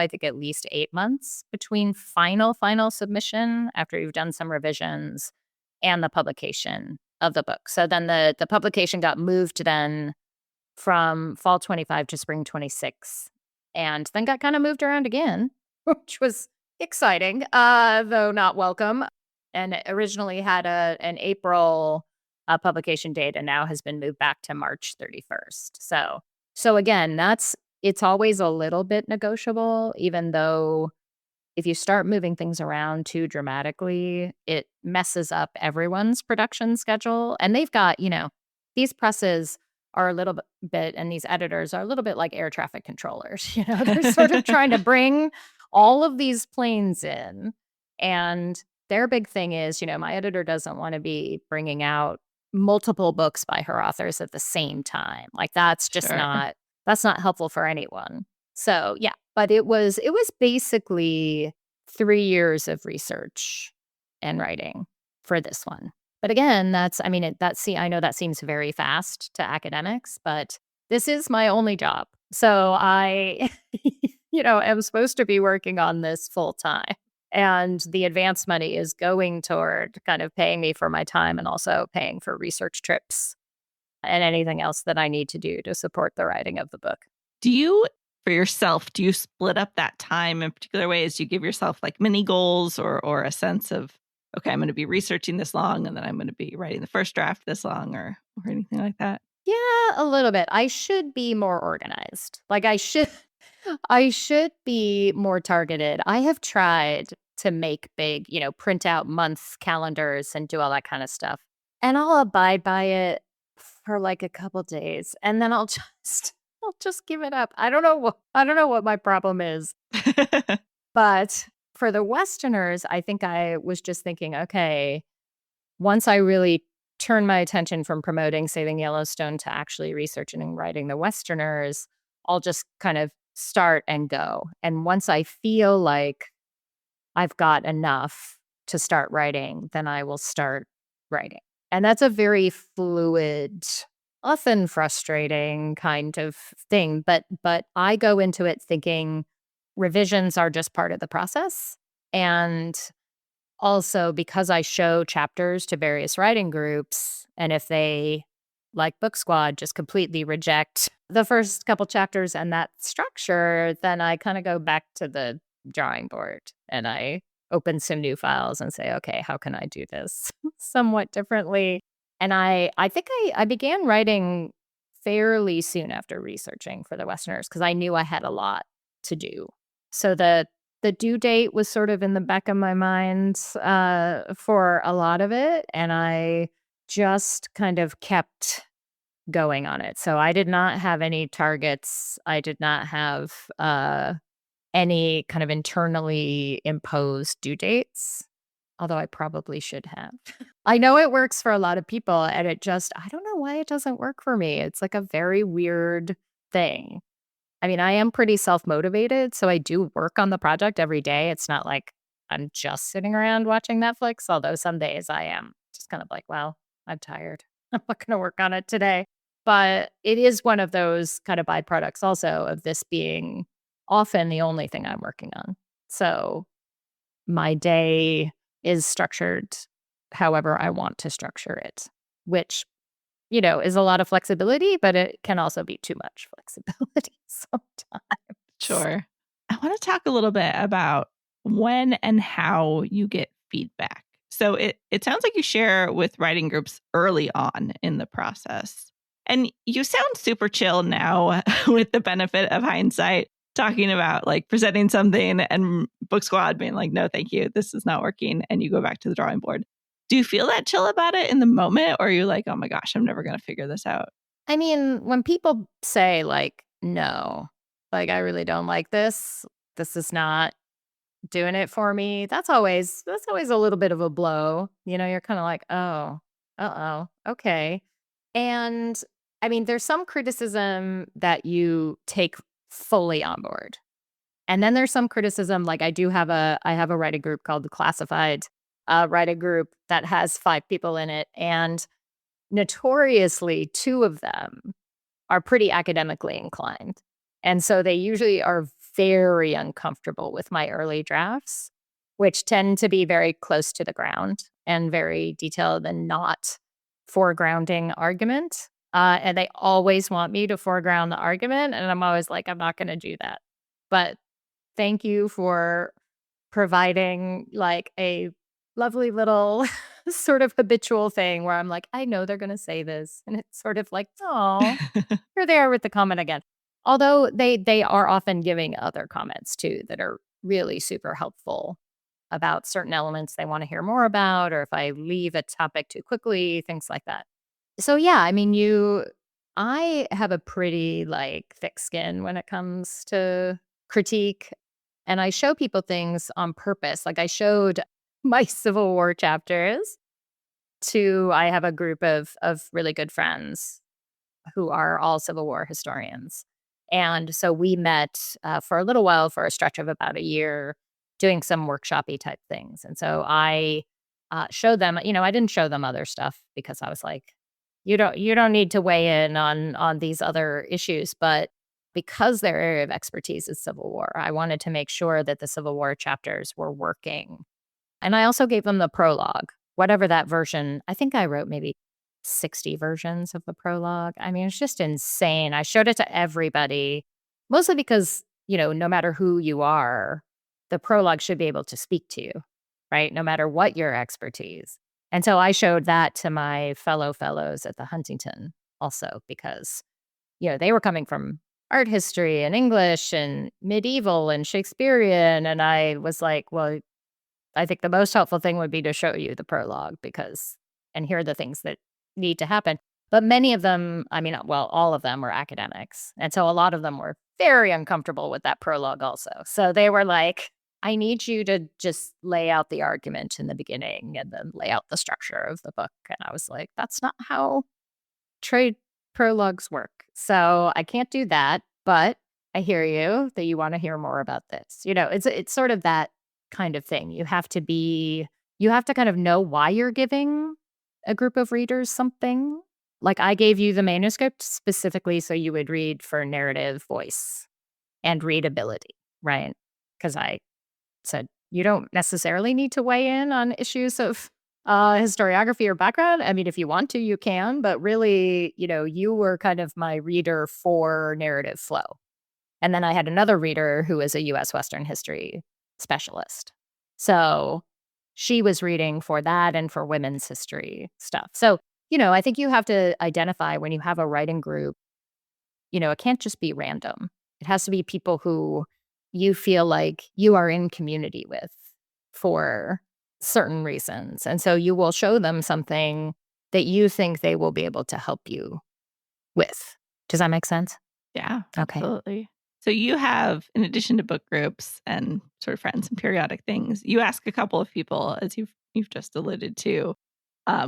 [SPEAKER 2] think, at least 8 months between final submission after you've done some revisions and the publication of the book. So then the publication got moved then from fall 25 to spring 26, and then got kind of moved around again, which was exciting, though not welcome. And it originally had an April publication date, and now has been moved back to March 31st. So again, it's always a little bit negotiable, even though if you start moving things around too dramatically, it messes up everyone's production schedule. And they've got, these presses are a little bit, and these editors are a little bit like air traffic controllers. They're sort of trying to bring all of these planes in. And their big thing is, my editor doesn't want to be bringing out multiple books by her authors at the same time. Like that's just
[SPEAKER 1] Sure.
[SPEAKER 2] that's not helpful for anyone. So yeah, but it was basically 3 years of research and writing for this one. But again, I know that seems very fast to academics, but this is my only job. So I, am supposed to be working on this full time. And the advance money is going toward kind of paying me for my time and also paying for research trips and anything else that I need to do to support the writing of the book.
[SPEAKER 1] Do you, for yourself, do you split up that time in particular ways? Do you give yourself like mini goals or a sense of, okay, I'm going to be researching this long and then I'm going to be writing the first draft this long or anything like that?
[SPEAKER 2] Yeah, a little bit. I should be more organized. Like I should be more targeted. I have tried to make big, print out month calendars and do all that kind of stuff. And I'll abide by it for like a couple days, and then I'll just I'll just give it up. I don't know what my problem is. But for the Westerners, I think I was just thinking, okay, once I really turn my attention from promoting Saving Yellowstone to actually researching and writing the Westerners, I'll just kind of start and go. And once I feel like I've got enough to start writing, then I will start writing. And that's a very fluid, often frustrating kind of thing. But I go into it thinking revisions are just part of the process. And also because I show chapters to various writing groups, and if they, like Book Squad, just completely reject the first couple chapters and that structure, then I kind of go back to the drawing board and I open some new files and say, okay, how can I do this somewhat differently? And I think I began writing fairly soon after researching for the Westerners because I knew I had a lot to do. So the due date was sort of in the back of my mind for a lot of it, and I just kind of kept going on it. So I did not have any targets. I did not have any kind of internally imposed due dates, although I probably should have. I know it works for a lot of people, and I don't know why it doesn't work for me. It's like a very weird thing. I mean, I am pretty self-motivated, so I do work on the project every day. It's not like I'm just sitting around watching Netflix, although some days I am just kind of like, well, I'm tired. I'm not going to work on it today. But it is one of those kind of byproducts also of this being often the only thing I'm working on. So my day is structured however I want to structure it, which is a lot of flexibility, but it can also be too much flexibility sometimes.
[SPEAKER 1] Sure. I want to talk a little bit about when and how you get feedback. So it sounds like you share with writing groups early on in the process. And you sound super chill now with the benefit of hindsight, talking about like presenting something and Book Squad being like, no, thank you, this is not working. And you go back to the drawing board. Do you feel that chill about it in the moment? Or are you like, oh my gosh, I'm never going to figure this out?
[SPEAKER 2] I mean, when people say like, no, like I really don't like this is not doing it for me, that's always a little bit of a blow. You're kind of like, oh, okay. And I mean, there's some criticism that you take fully on board. And then there's some criticism, like I have a writing group called the Classified writing group that has 5 people in it. And notoriously, 2 of them are pretty academically inclined. And so they usually are very uncomfortable with my early drafts, which tend to be very close to the ground and very detailed and not foregrounding argument. And they always want me to foreground the argument. And I'm always like, I'm not going to do that. But thank you for providing like a lovely little sort of habitual thing where I'm like, I know they're going to say this. And it's sort of like, oh, here they are with the comment again. Although they are often giving other comments too that are really super helpful about certain elements they want to hear more about, or if I leave a topic too quickly, things like that. So yeah, I mean, I have a pretty like thick skin when it comes to critique, and I show people things on purpose. Like I showed my Civil War chapters to, I have a group of really good friends who are all Civil War historians. And so we met for a little while, for a stretch of about a year, doing some workshopy type things. And so I showed them, I didn't show them other stuff because I was like, you don't need to weigh in on these other issues. But because their area of expertise is Civil War, I wanted to make sure that the Civil War chapters were working. And I also gave them the prologue, whatever that version. I think I wrote maybe 60 versions of the prologue. I mean, it's just insane. I showed it to everybody, mostly because, no matter who you are, the prologue should be able to speak to you, right? No matter what your expertise. And so I showed that to my fellows at the Huntington also because, they were coming from art history and English and medieval and Shakespearean. And I was like, well, I think the most helpful thing would be to show you the prologue and here are the things that need to happen. But many of them, I mean, well, all of them were academics. And so a lot of them were very uncomfortable with that prologue also. So they were like, I need you to just lay out the argument in the beginning and then lay out the structure of the book. And I was like, that's not how trade prologues work. So I can't do that. But I hear you that you want to hear more about this. It's sort of that kind of thing. You have to kind of know why you're giving a group of readers something. Like I gave you the manuscript specifically so you would read for narrative voice and readability, right? Because I said you don't necessarily need to weigh in on issues of historiography or background. I mean, if you want to, you can, but really, you were kind of my reader for narrative flow. And then I had another reader who is a U.S. Western history specialist. So she was reading for that and for women's history stuff. So, I think you have to identify when you have a writing group, it can't just be random. It has to be people who you feel like you are in community with for certain reasons. And so you will show them something that you think they will be able to help you with. Does that make sense?
[SPEAKER 1] Yeah,
[SPEAKER 2] Okay.
[SPEAKER 1] absolutely. So you have, in addition to book groups and sort of friends and periodic things, you ask a couple of people, as you've just alluded to,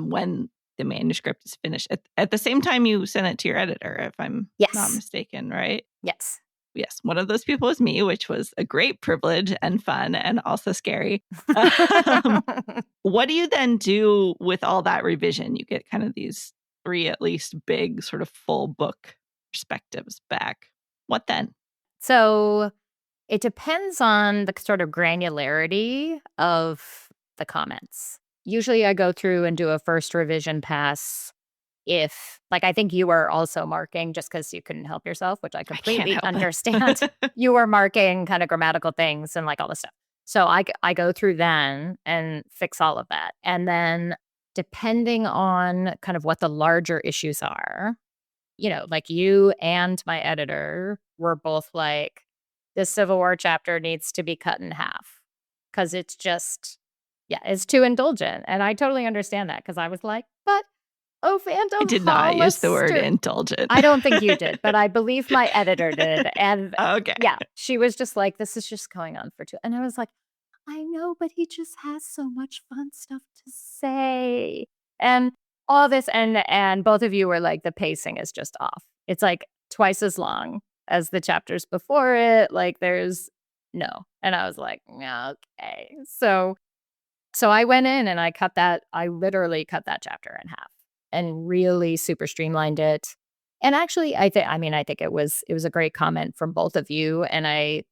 [SPEAKER 1] when the manuscript is finished. At the same time, you send it to your editor, if I'm not mistaken, right?
[SPEAKER 2] Yes.
[SPEAKER 1] Yes. One of those people was me, which was a great privilege and fun and also scary. What do you then do with all that revision? You get kind of these 3 at least big sort of full book perspectives back. What then?
[SPEAKER 2] So it depends on the sort of granularity of the comments. Usually I go through and do a first revision pass if, like, I think you were also marking just because you couldn't help yourself, which I completely understand. You were marking kind of grammatical things and like all this stuff. So I go through then and fix all of that. And then depending on kind of what the larger issues are, like you and my editor were both like, this Civil War chapter needs to be cut in half because it's just, it's too indulgent. And I totally understand that because I was like, but Phantom
[SPEAKER 1] I did not use the word indulgent.
[SPEAKER 2] I don't think you did, but I believe my editor did. And
[SPEAKER 1] okay.
[SPEAKER 2] Yeah, she was just like, this is just going on for 2. And I was like, I know, but he just has so much fun stuff to say. And all this, and both of you were like, the pacing is just off. It's like twice as long as the chapters before it. Like there's no. And I was like, okay. So I went in and I literally cut that chapter in half and really super streamlined it. And actually, I think it was a great comment from both of you, and I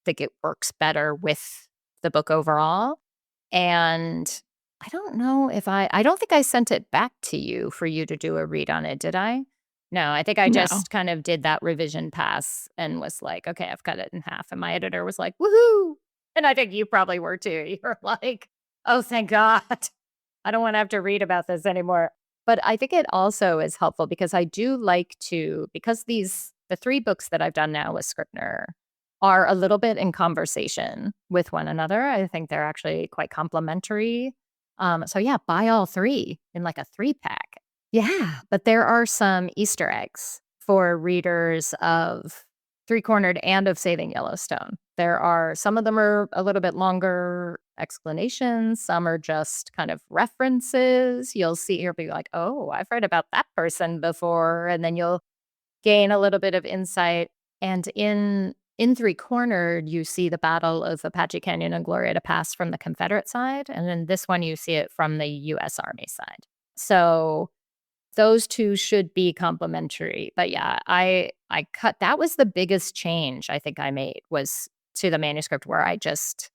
[SPEAKER 2] think it works better with the book overall. And I don't know if I don't think I sent it back to you for you to do a read on it, did I? No, I think I
[SPEAKER 1] No.
[SPEAKER 2] just kind of did that revision pass and was like, okay, I've cut it in half. And my editor was like, woohoo. And I think you probably were too. You were like, oh, thank God. I don't want to have to read about this anymore. But I think it also is helpful because I do like to, because the three books that I've done now with Scribner are a little bit in conversation with one another. I think they're actually quite complementary. So yeah, buy all three in like a 3-pack. Yeah, but there are some Easter eggs for readers of Three Cornered and of Saving Yellowstone. There are some of them are a little bit longer explanations, some are just kind of references. You'll be like, oh, I've read about that person before. And then you'll gain a little bit of insight. And in Three Cornered, you see the Battle of Apache Canyon and Glorieta Pass from the Confederate side, and then this one you see it from the U.S. Army side. So those two should be complementary. But yeah, I cut. That was the biggest change I think I made was to the manuscript where I just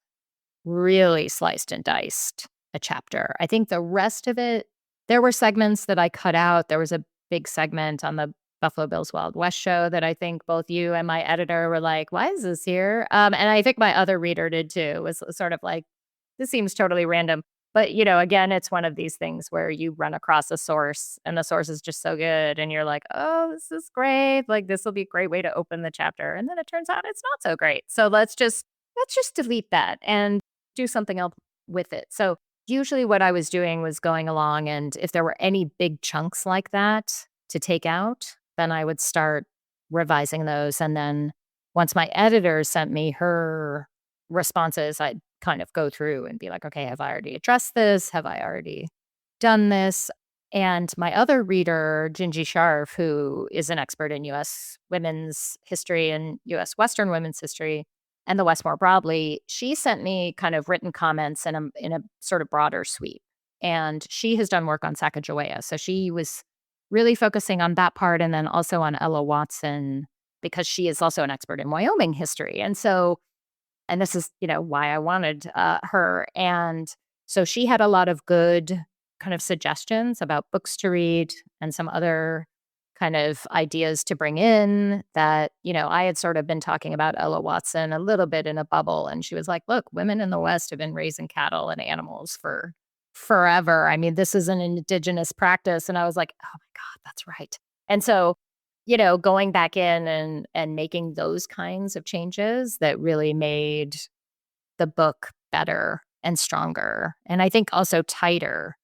[SPEAKER 2] really sliced and diced a chapter. I think the rest of it, there were segments that I cut out. There was a big segment on the Buffalo Bills Wild West show that I think both you and my editor were like, why is this here? And I think my other reader did too, was sort of like, this seems totally random. But, again, it's one of these things where you run across a source and the source is just so good. And you're like, oh, this is great. Like, this will be a great way to open the chapter. And then it turns out it's not so great. So let's just delete that and do something else with it. So usually what I was doing was going along, and if there were any big chunks like that to take out, then I would start revising those. And then once my editor sent me her responses, I'd kind of go through and be like, okay, have I already addressed this? Have I already done this? And my other reader, Gingy Sharf, who is an expert in U.S. women's history and U.S. Western women's history, and the West more broadly, she sent me kind of written comments in a sort of broader sweep. And she has done work on Sacagawea. So she was really focusing on that part and then also on Ella Watson because she is also an expert in Wyoming history. And this is, why I wanted her. And so she had a lot of good kind of suggestions about books to read and some other kind of ideas to bring in that, I had sort of been talking about Ella Watson a little bit in a bubble. And she was like, look, women in the West have been raising cattle and animals for forever. I mean, this is an indigenous practice. And I was like, oh my God, that's right. And so, going back in and making those kinds of changes that really made the book better and stronger. And I think also tighter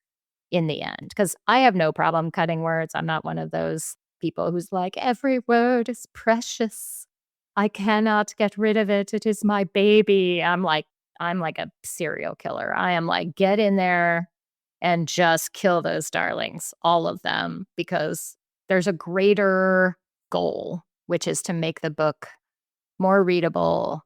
[SPEAKER 2] in the end, because I have no problem cutting words. I'm not one of those people who's like, every word is precious. I cannot get rid of it. It is my baby. I'm like a serial killer. I am like, get in there and just kill those darlings, all of them, because there's a greater goal, which is to make the book more readable,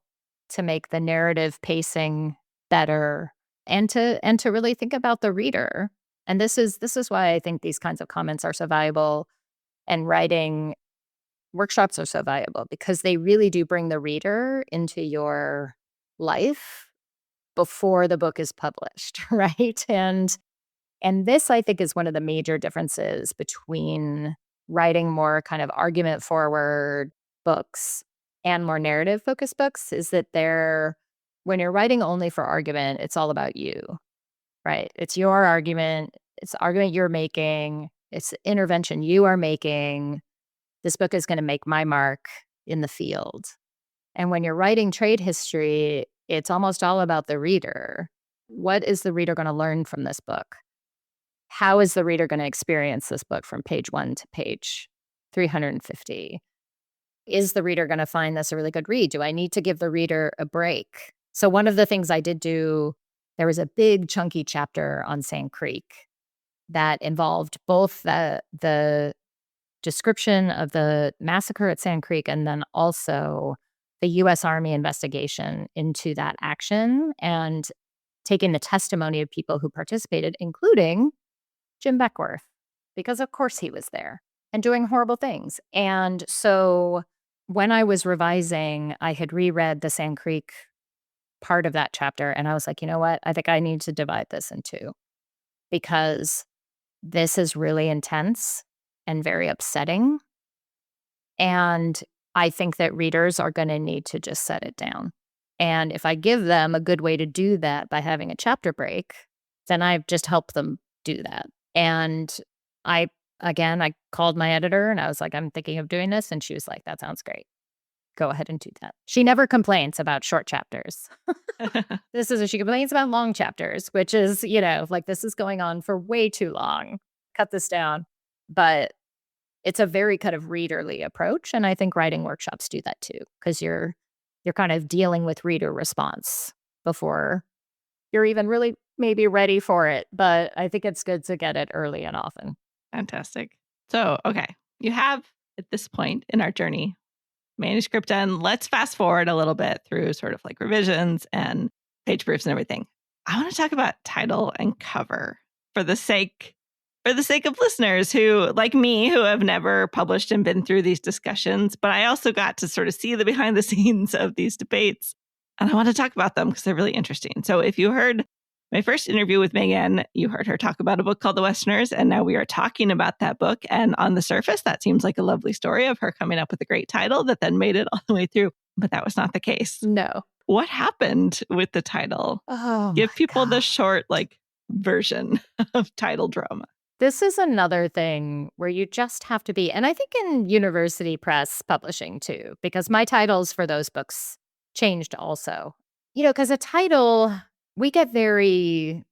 [SPEAKER 2] to make the narrative pacing better, and to really think about the reader. And this is why I think these kinds of comments are so valuable and writing workshops are so valuable because they really do bring the reader into your life before the book is published, right? And this, I think, is one of the major differences between writing more kind of argument forward books and more narrative focused books is that when you're writing only for argument, it's all about you, right? It's your argument. It's the argument you're making. It's the intervention you are making. This book is going to make my mark in the field. And when you're writing trade history, it's almost all about the reader. What is the reader going to learn from this book? How is the reader going to experience this book from page 1 to page 350? Is the reader going to find this a really good read? Do I need to give the reader a break? So one of the things I did do, there was a big chunky chapter on Sand Creek that involved both the description of the massacre at Sand Creek and then also the U.S. Army investigation into that action and taking the testimony of people who participated, including Jim Beckworth, because of course he was there. and doing horrible things. And so when I was revising, I had reread the Sand Creek part of that chapter, and I was like, you know what? I think I need to divide this in two because this is really intense and very upsetting. And I think that readers are going to need to just set it down. And if I give them a good way to do that by having a chapter break, then I've just helped them do that. And I, again, I called my editor and I was like, I'm thinking of doing this. And she was like, that sounds great. Go ahead and do that. She never complains about short chapters. She complains about long chapters, which is, like this is going on for way too long. Cut this down. But it's a very kind of readerly approach. And I think writing workshops do that too, because you're kind of dealing with reader response before you're even really maybe ready for it. But I think it's good to get it early and often.
[SPEAKER 1] Fantastic. So, okay, you have at this point in our journey manuscript done. Let's fast forward a little bit through sort of like revisions and page proofs and everything. I want to talk about title and cover for the sake of listeners who, like me, who have never published and been through these discussions, but I also got to sort of see the behind the scenes of these debates. And I want to talk about them because they're really interesting. So if you heard my first interview with Megan, you heard her talk about a book called The Westerners, and now we are talking about that book. And on the surface, that seems like a lovely story of her coming up with a great title that then made it all the way through. But that was not the case.
[SPEAKER 2] No.
[SPEAKER 1] What happened with the title?
[SPEAKER 2] Oh,
[SPEAKER 1] give people the short, version of title drama.
[SPEAKER 2] This is another thing where you just have to be, and I think in university press publishing too, because my titles for those books changed also. Because a title, we get very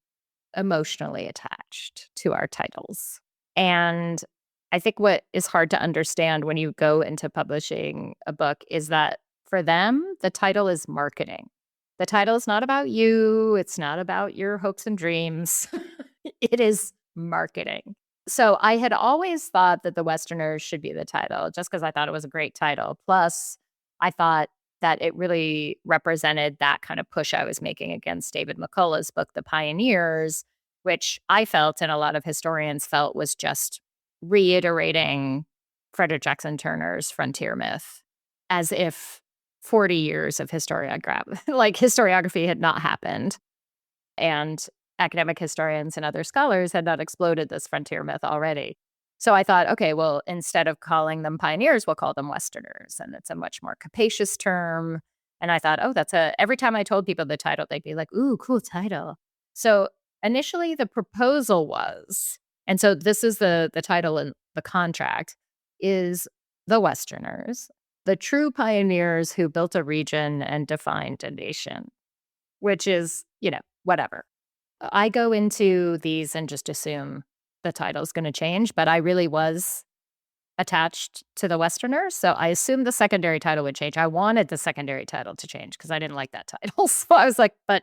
[SPEAKER 2] emotionally attached to our titles. And I think what is hard to understand when you go into publishing a book is that for them, the title is marketing. The title is not about you. It's not about your hopes and dreams. It is marketing. So I had always thought that The Westerners should be the title just because I thought it was a great title. Plus, I thought that it really represented that kind of push I was making against David McCullough's book, The Pioneers, which I felt and a lot of historians felt was just reiterating Frederick Jackson Turner's frontier myth as if 40 years of historiography had not happened. And academic historians and other scholars had not exploded this frontier myth already. So I thought, okay, well, instead of calling them pioneers, we'll call them Westerners. And it's a much more capacious term. And I thought, every time I told people the title, they'd be like, ooh, cool title. So initially the proposal was, and so this is the title in the contract, is The Westerners, the true pioneers who built a region and defined a nation, which is, whatever. I go into these and just assume the title's going to change, but I really was attached to The Westerners, so I assumed the secondary title would change. I wanted the secondary title to change because I didn't like that title. So I was like, but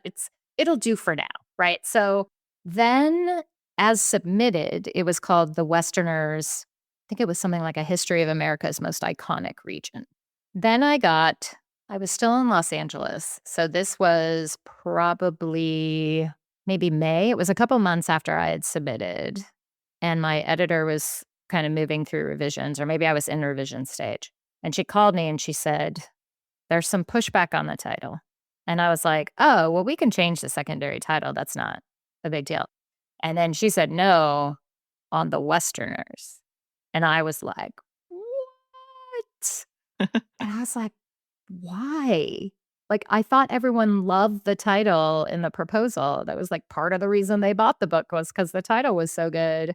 [SPEAKER 2] it'll do for now, right? So then as submitted, it was called The Westerners. I think it was something like A History of America's Most Iconic Region. Then I was still in Los Angeles. So this was probably maybe May. It was a couple months after I had submitted. And my editor was kind of moving through revisions, or maybe I was in revision stage. And she called me and she said, there's some pushback on the title. And I was like, oh, well, we can change the secondary title. That's not a big deal. And then she said, no, on The Westerners. And I was like, what? And I was like, why? I thought everyone loved the title in the proposal. That was part of the reason they bought the book was because the title was so good.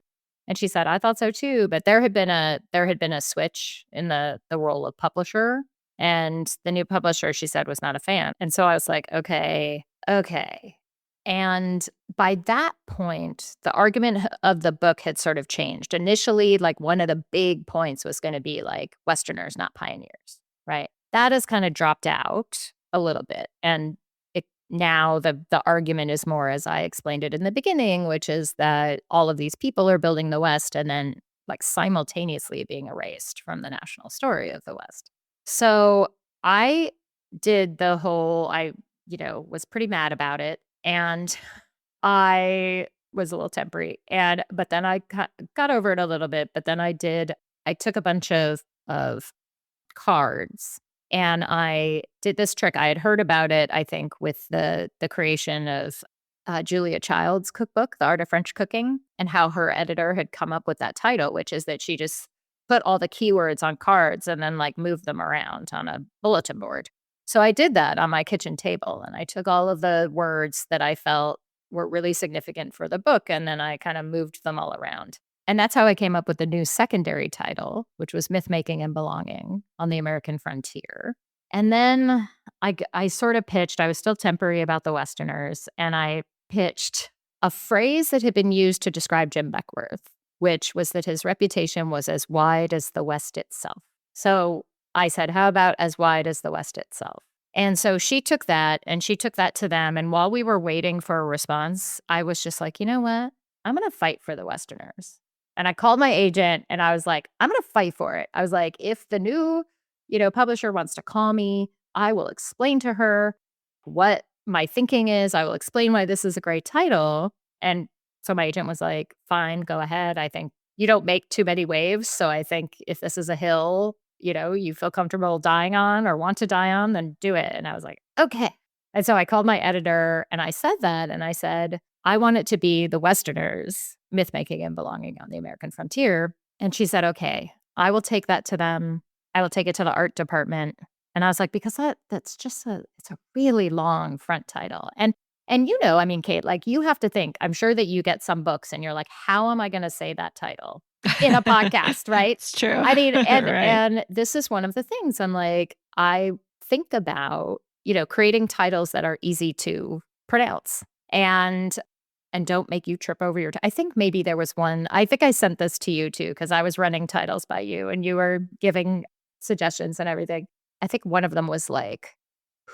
[SPEAKER 2] And she said, I thought so too. But there had been a switch in the role of publisher. And the new publisher, she said, was not a fan. And so I was like, okay. And by that point, the argument of the book had sort of changed. Initially, one of the big points was going to be Westerners, not pioneers, right? That has kind of dropped out a little bit. And now the argument is more, as I explained it in the beginning, which is that all of these people are building the West and then simultaneously being erased from the national story of the West. So I did I was pretty mad about it. And I was a little tempery. But then I got over it a little bit. But then I I took a bunch of cards and I did this trick. I had heard about it, I think, with the creation of Julia Child's cookbook, The Art of French Cooking, and how her editor had come up with that title, which is that she just put all the keywords on cards and then like moved them around on a bulletin board. So I did that on my kitchen table and I took all of the words that I felt were really significant for the book and then I kind of moved them all around. And that's how I came up with the new secondary title, which was Myth Making and Belonging on the American Frontier. And then I sort of pitched, I was still temporary about the Westerners, and I pitched a phrase that had been used to describe Jim Beckworth, which was that his reputation was as wide as the West itself. So I said, how about as wide as the West itself? And so she took that and she took that to them. And while we were waiting for a response, I was just like, you know what? I'm going to fight for the Westerners. And I called my agent and I was like, I'm going to fight for it. I was like, if the new, publisher wants to call me, I will explain to her what my thinking is. I will explain why this is a great title. And so my agent was like, fine, go ahead. I think you don't make too many waves. So I think if this is a hill, you feel comfortable dying on or want to die on, then do it. And I was like, okay. And so I called my editor and I said that. And I said, I want it to be the Westerners, Myth Making and Belonging on the American Frontier. And she said, okay, I will take that to them. I will take it to the art department. And I was like, because that's just it's a really long front title. And I mean, Kate, like you have to think, I'm sure that you get some books and you're like, how am I going to say that title in a podcast, right?
[SPEAKER 1] It's true.
[SPEAKER 2] I mean, and
[SPEAKER 1] Right.
[SPEAKER 2] and this is one of the things I'm like, I think about, creating titles that are easy to pronounce and don't make you trip over your I think maybe there was one, I think I sent this to you too, because I was running titles by you and you were giving suggestions and everything. I think one of them was like,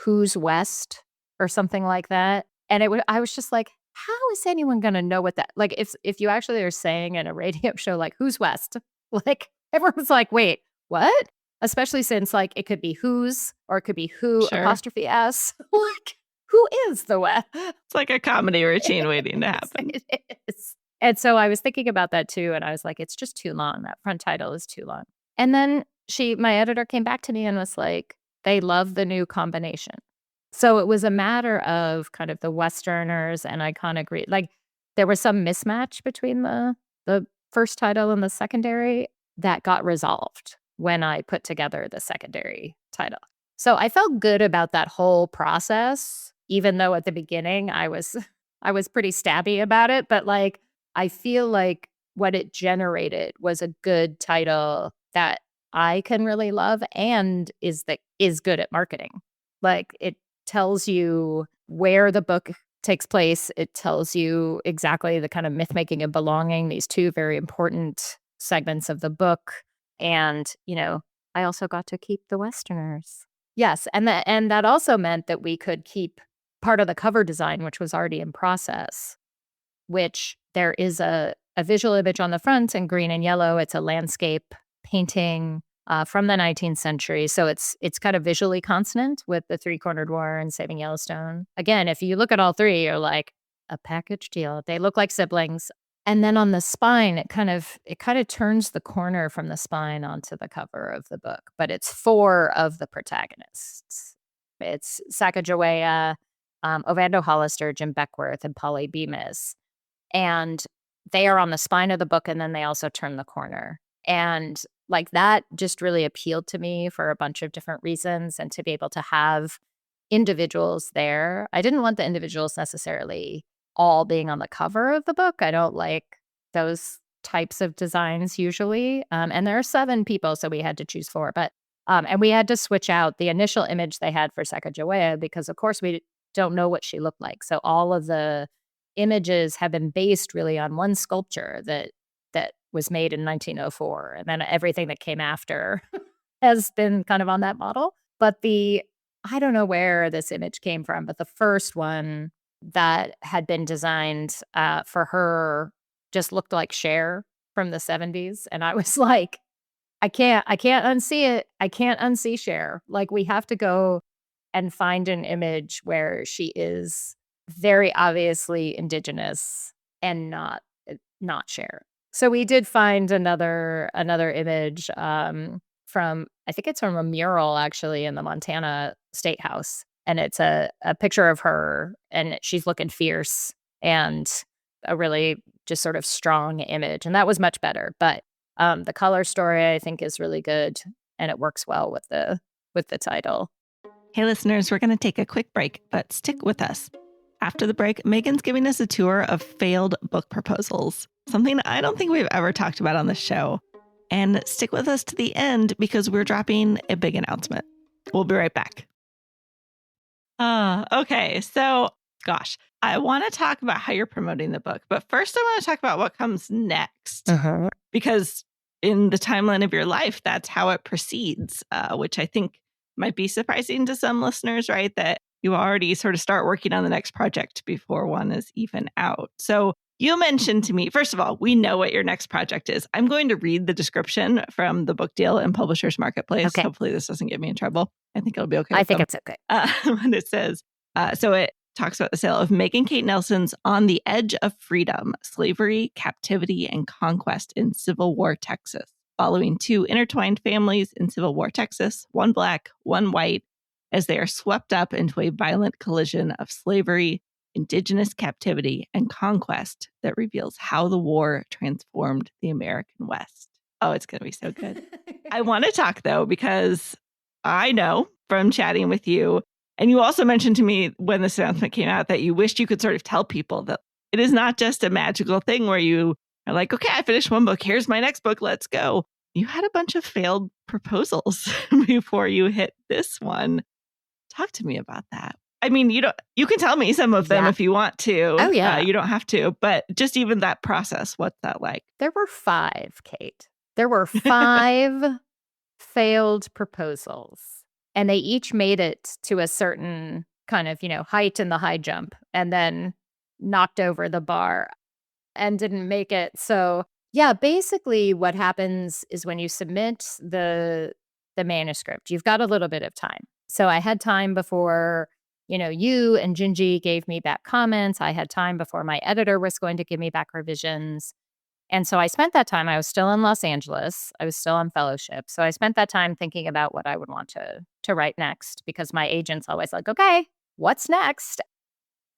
[SPEAKER 2] Who's West or something like that. And I was just like, how is anyone going to know what that, like, if you actually are saying in a radio show, like, Who's West? Like, everyone's like, wait, what? Especially since, like, it could be who's or it could be who
[SPEAKER 1] Sure.
[SPEAKER 2] apostrophe S. Like, who is the West?
[SPEAKER 1] It's like a comedy routine waiting to happen.
[SPEAKER 2] It is. And so I was thinking about that too. And I was like, it's just too long. That front title is too long. And then my editor came back to me and was like, they love the new combination. So it was a matter of kind of the Westerners and Iconic Read. Like there was some mismatch between the first title and the secondary that got resolved when I put together the secondary title. So I felt good about that whole process, even though at the beginning I was pretty stabby about it. But like I feel like what it generated was a good title that I can really love and is good at marketing. Like it tells you where the book takes place. It tells you exactly the kind of myth making and belonging, these two very important segments of the book. And, I also got to keep the Westerners. Yes. And that also meant that we could keep part of the cover design, which was already in process, which there is a visual image on the front in green and yellow. It's a landscape painting from the 19th century. So it's kind of visually consonant with the Three-Cornered War and Saving Yellowstone. Again, if you look at all three, you're like, a package deal. They look like siblings. And then on the spine, it kind of turns the corner from the spine onto the cover of the book. But it's four of the protagonists. It's Sacagawea, Ovando Hollister, Jim Beckworth, and Polly Bemis. And they are on the spine of the book, and then they also turn the corner. And like that just really appealed to me for a bunch of different reasons, and to be able to have individuals there. I didn't want the individuals necessarily all being on the cover of the book. I don't like those types of designs usually. And there are 7 people, so we had to choose 4. But and we had to switch out the initial image they had for Sacagawea because, of course, we don't know what she looked like. So all of the images have been based really on one sculpture that was made in 1904. And then everything that came after has been kind of on that model. But I don't know where this image came from, but the first one that had been designed for her just looked like Cher from the 70s. And I was like, I can't unsee it. I can't unsee Cher. Like we have to go and find an image where she is very obviously indigenous and not Cher. So we did find another image from, I think it's from a mural actually in the Montana State House. And it's a picture of her and she's looking fierce and a really just sort of strong image. And that was much better. But the color story I think is really good and it works well with the title.
[SPEAKER 1] Hey, listeners, we're going to take a quick break, but stick with us. After the break, Megan's giving us a tour of failed book proposals, something I don't think we've ever talked about on the show. And stick with us to the end because we're dropping a big announcement. We'll be right back. Okay, so gosh, I want to talk about how you're promoting the book, but first I want to talk about what comes next. Because in the timeline of your life, that's how it proceeds, which I think might be surprising to some listeners, right? That you already sort of start working on the next project before one is even out. So you mentioned to me, first of all, we know what your next project is. I'm going to read the description from the book deal and Publishers Marketplace.
[SPEAKER 2] Okay.
[SPEAKER 1] Hopefully this doesn't get me in trouble. I think it'll be okay.
[SPEAKER 2] I think it's okay.
[SPEAKER 1] And it says, so it talks about the sale of Megan Kate Nelson's On the Edge of Freedom, Slavery, Captivity, and Conquest in Civil War Texas, following two intertwined families in Civil War Texas, one Black, one white, as they are swept up into a violent collision of slavery, indigenous captivity, and conquest that reveals how the war transformed the American West. Oh, it's going to be so good. I want to talk, though, because I know from chatting with you, and you also mentioned to me when this announcement came out that you wished you could sort of tell people that it is not just a magical thing where you are like, okay, I finished one book. Here's my next book. Let's go. You had a bunch of failed proposals before you hit this one. Talk to me about that. I mean, you can tell me some of them if you want to.
[SPEAKER 2] Oh, yeah.
[SPEAKER 1] You don't have to, but just even that process, what's that like?
[SPEAKER 2] There were 5, Kate. There were 5 failed proposals, and they each made it to a certain kind of, height in the high jump and then knocked over the bar and didn't make it. So, yeah, basically what happens is when you submit the manuscript, you've got a little bit of time. So I had time before, you and Gingy gave me back comments. I had time before my editor was going to give me back revisions. And so I spent that time. I was still in Los Angeles. I was still on fellowship. So I spent that time thinking about what I would want to write next because my agent's always like, okay, what's next?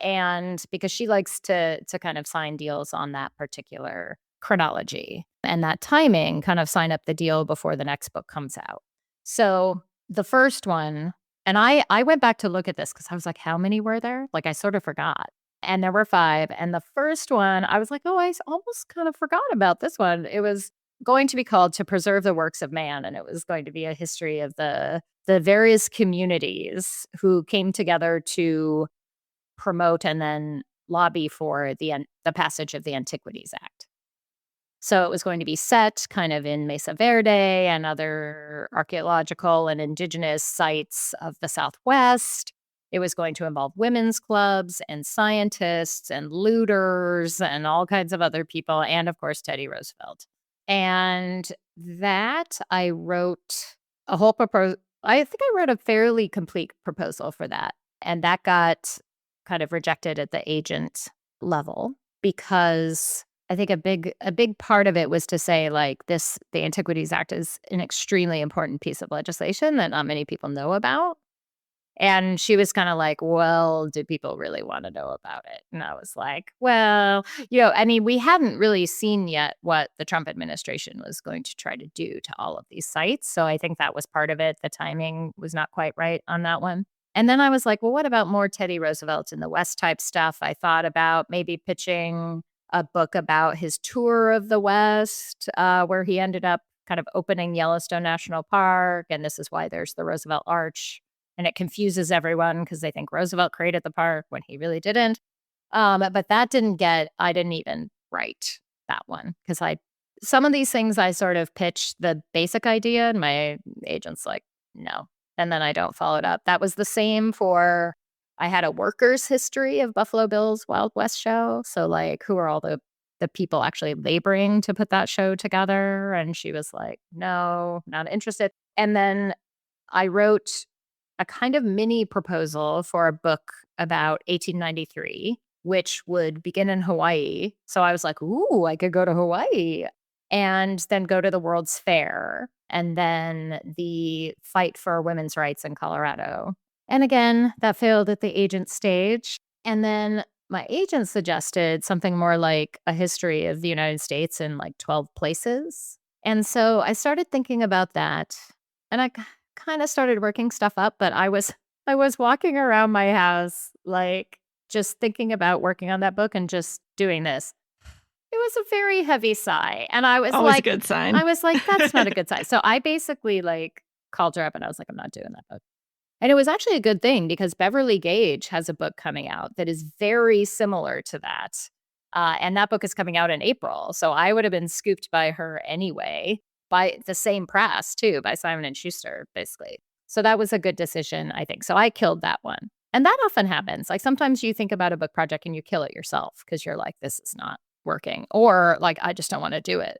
[SPEAKER 2] And because she likes to kind of sign deals on that particular chronology and that timing, kind of sign up the deal before the next book comes out. So the first one, and I went back to look at this because I was like, how many were there? Like I sort of forgot. And there were 5. And the first one, I was like, oh, I almost kind of forgot about this one. It was going to be called To Preserve the Works of Man. And it was going to be a history of the various communities who came together to promote and then lobby for the passage of the Antiquities Act. So it was going to be set kind of in Mesa Verde and other archaeological and indigenous sites of the Southwest. It was going to involve women's clubs and scientists and looters and all kinds of other people, and of course, Teddy Roosevelt. And that I wrote a whole proposal. I think I wrote a fairly complete proposal for that. And that got kind of rejected at the agent level because I think a big part of it was to say like the Antiquities Act is an extremely important piece of legislation that not many people know about. And she was kind of like, well, do people really want to know about it? And I was like, well, I mean, we hadn't really seen yet what the Trump administration was going to try to do to all of these sites. So I think that was part of it. The timing was not quite right on that one. And then I was like, well, what about more Teddy Roosevelt in the West type stuff? I thought about maybe pitching a book about his tour of the West, where he ended up kind of opening Yellowstone National Park. And this is why there's the Roosevelt Arch. And it confuses everyone because they think Roosevelt created the park when he really didn't. But that I didn't even write that one because some of these things I sort of pitched the basic idea and my agent's like, no. And then I don't follow it up. That was the same for, I had a workers' history of Buffalo Bill's Wild West show. So like, who are all the people actually laboring to put that show together? And she was like, no, not interested. And then I wrote a kind of mini proposal for a book about 1893, which would begin in Hawaii. So I was like, ooh, I could go to Hawaii and then go to the World's Fair and then the fight for women's rights in Colorado. And again, that failed at the agent stage. And then my agent suggested something more like a history of the United States in like 12 places. And so I started thinking about that and I kind of started working stuff up, but I was walking around my house like just thinking about working on that book and just doing this. It was a very heavy sigh. And
[SPEAKER 1] Always a good sign.
[SPEAKER 2] I was like, that's not a good sign. So I basically like called her up and I was like, I'm not doing that book. And it was actually a good thing because Beverly Gage has a book coming out that is very similar to that. And that book is coming out in April. So I would have been scooped by her anyway, by the same press too, by Simon and Schuster, basically. So that was a good decision, I think. So I killed that one. And that often happens. Like sometimes you think about a book project and you kill it yourself because you're like, this is not working. Or like, I just don't want to do it.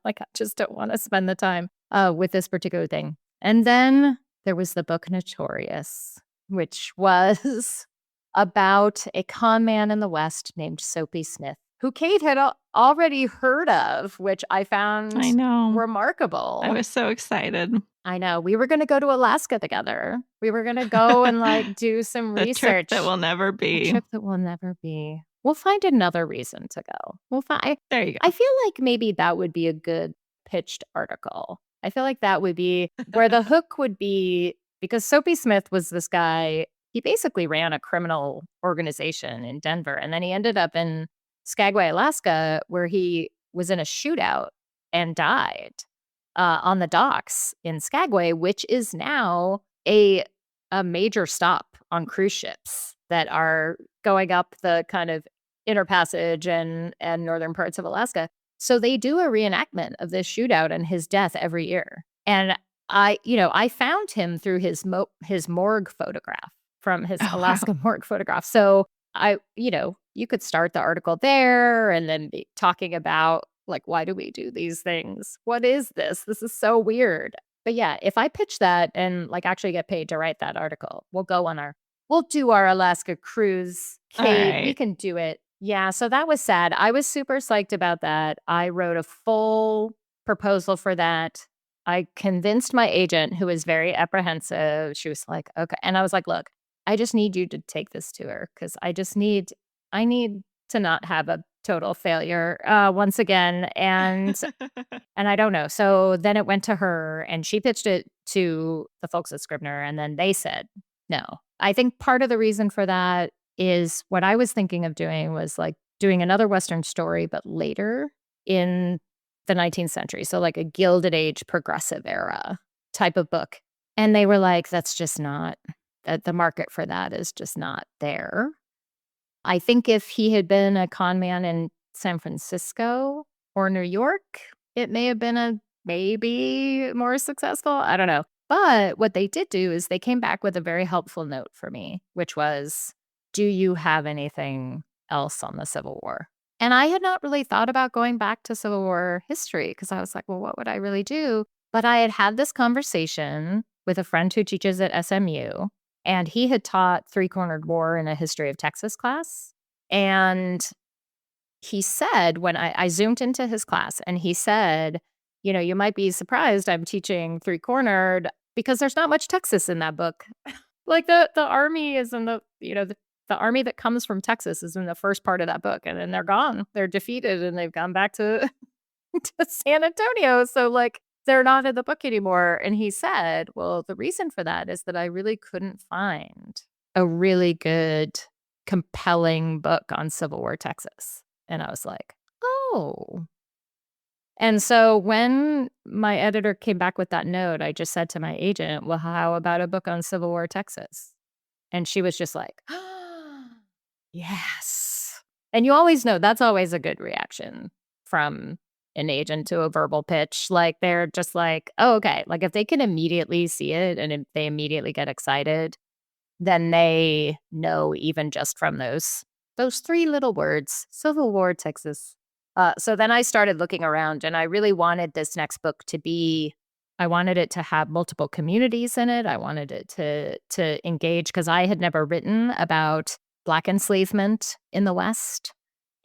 [SPEAKER 2] Like I just don't want to spend the time with this particular thing. And then there was the book Notorious, which was about a con man in the West named Soapy Smith, who Kate had already heard of, which I found
[SPEAKER 1] I know.
[SPEAKER 2] remarkable.
[SPEAKER 1] I was so excited.
[SPEAKER 2] I know. We were going to go to Alaska together. We were going to go and like do some
[SPEAKER 1] The
[SPEAKER 2] research.
[SPEAKER 1] trip that will never be.
[SPEAKER 2] A trip that will never be. We'll find another reason to go. We'll find.
[SPEAKER 1] There you go.
[SPEAKER 2] I feel like maybe that would be a good pitched article. I feel like that would be where the hook would be, because Soapy Smith was this guy. He basically ran a criminal organization in Denver, and then he ended up in Skagway, Alaska, where he was in a shootout and died on the docks in Skagway, which is now a major stop on cruise ships that are going up the kind of Inner Passage and northern parts of Alaska. So they do a reenactment of this shootout and his death every year. And I found him through his morgue photograph from his Alaska morgue photograph. So you could start the article there and then be talking about like, why do we do these things? What is this? This is so weird. But yeah, if I pitch that and like actually get paid to write that article, we'll do our Alaska cruise. Kate,
[SPEAKER 1] right.
[SPEAKER 2] We can do it. Yeah, so that was sad. I was super psyched about that. I wrote a full proposal for that. I convinced my agent, who was very apprehensive. She was like, okay. And I was like, look, I just need you to take this to her because I need to not have a total failure once again. And I don't know. So then it went to her and she pitched it to the folks at Scribner and then they said no. I think part of the reason for that is what I was thinking of doing was like doing another Western story, but later in the 19th century. So like a Gilded Age progressive era type of book. And they were like, that's just not, that the market for that is just not there. I think if he had been a con man in San Francisco or New York, it may have been maybe more successful. I don't know. But what they did do is they came back with a very helpful note for me, which was, do you have anything else on the Civil War? And I had not really thought about going back to Civil War history because I was like, well, what would I really do? But I had this conversation with a friend who teaches at SMU, and he had taught Three-Cornered War in a history of Texas class. And he said, when I zoomed into his class, and he said, you might be surprised I'm teaching Three-Cornered because there's not much Texas in that book. Like the army is in the army that comes from Texas is in the first part of that book, and then they're gone. They're defeated, and they've gone back to San Antonio. So like they're not in the book anymore. And he said, well, the reason for that is that I really couldn't find a really good, compelling book on Civil War Texas. And I was like, oh. And so when my editor came back with that note, I just said to my agent, well, how about a book on Civil War Texas? And she was just like, yes. And you always know that's always a good reaction from an agent to a verbal pitch. Like they're just like, oh, okay. Like if they can immediately see it and if they immediately get excited, then they know even just from those 3 little words, Civil War, Texas. So then I started looking around and I really wanted this next book I wanted it to have multiple communities in it. I wanted it to engage because I had never written about Black enslavement in the West.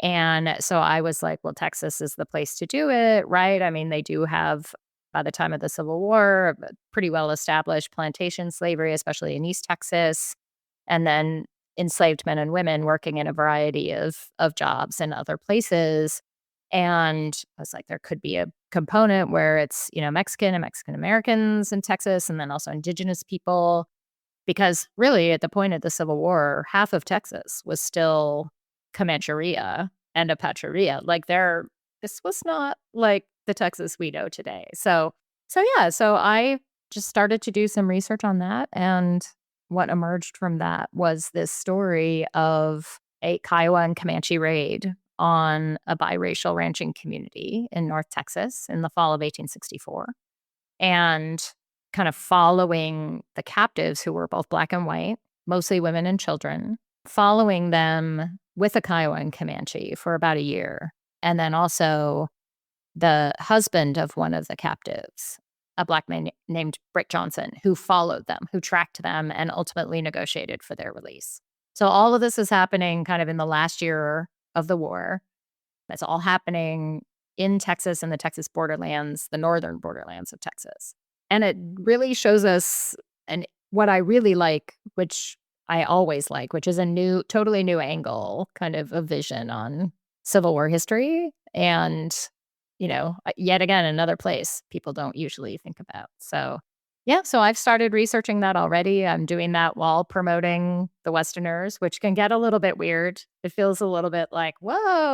[SPEAKER 2] And so I was like, well, Texas is the place to do it, right? I mean, they do have, by the time of the Civil War, a pretty well established plantation slavery, especially in East Texas, and then enslaved men and women working in a variety of jobs in other places. And I was like, there could be a component where it's, Mexican and Mexican Americans in Texas, and then also indigenous people. Because really, at the point of the Civil War, half of Texas was still Comancheria and Apacheria. This was not like the Texas we know today. So I just started to do some research on that. And what emerged from that was this story of a Kiowa and Comanche raid on a biracial ranching community in North Texas in the fall of 1864. And kind of following the captives who were both Black and white, mostly women and children, following them with a Kiowa and Comanche for about a year. And then also the husband of one of the captives, a Black man named Britt Johnson, who followed them, who tracked them and ultimately negotiated for their release. So all of this is happening kind of in the last year of the war. That's all happening in Texas and the Texas borderlands, the northern borderlands of Texas. And it really shows us, and what I really like, which I always like, which is a totally new angle, kind of a vision on Civil War history. And, yet again, another place people don't usually think about. So, yeah, so I've started researching that already. I'm doing that while promoting the Westerners, which can get a little bit weird. It feels a little bit like, whoa,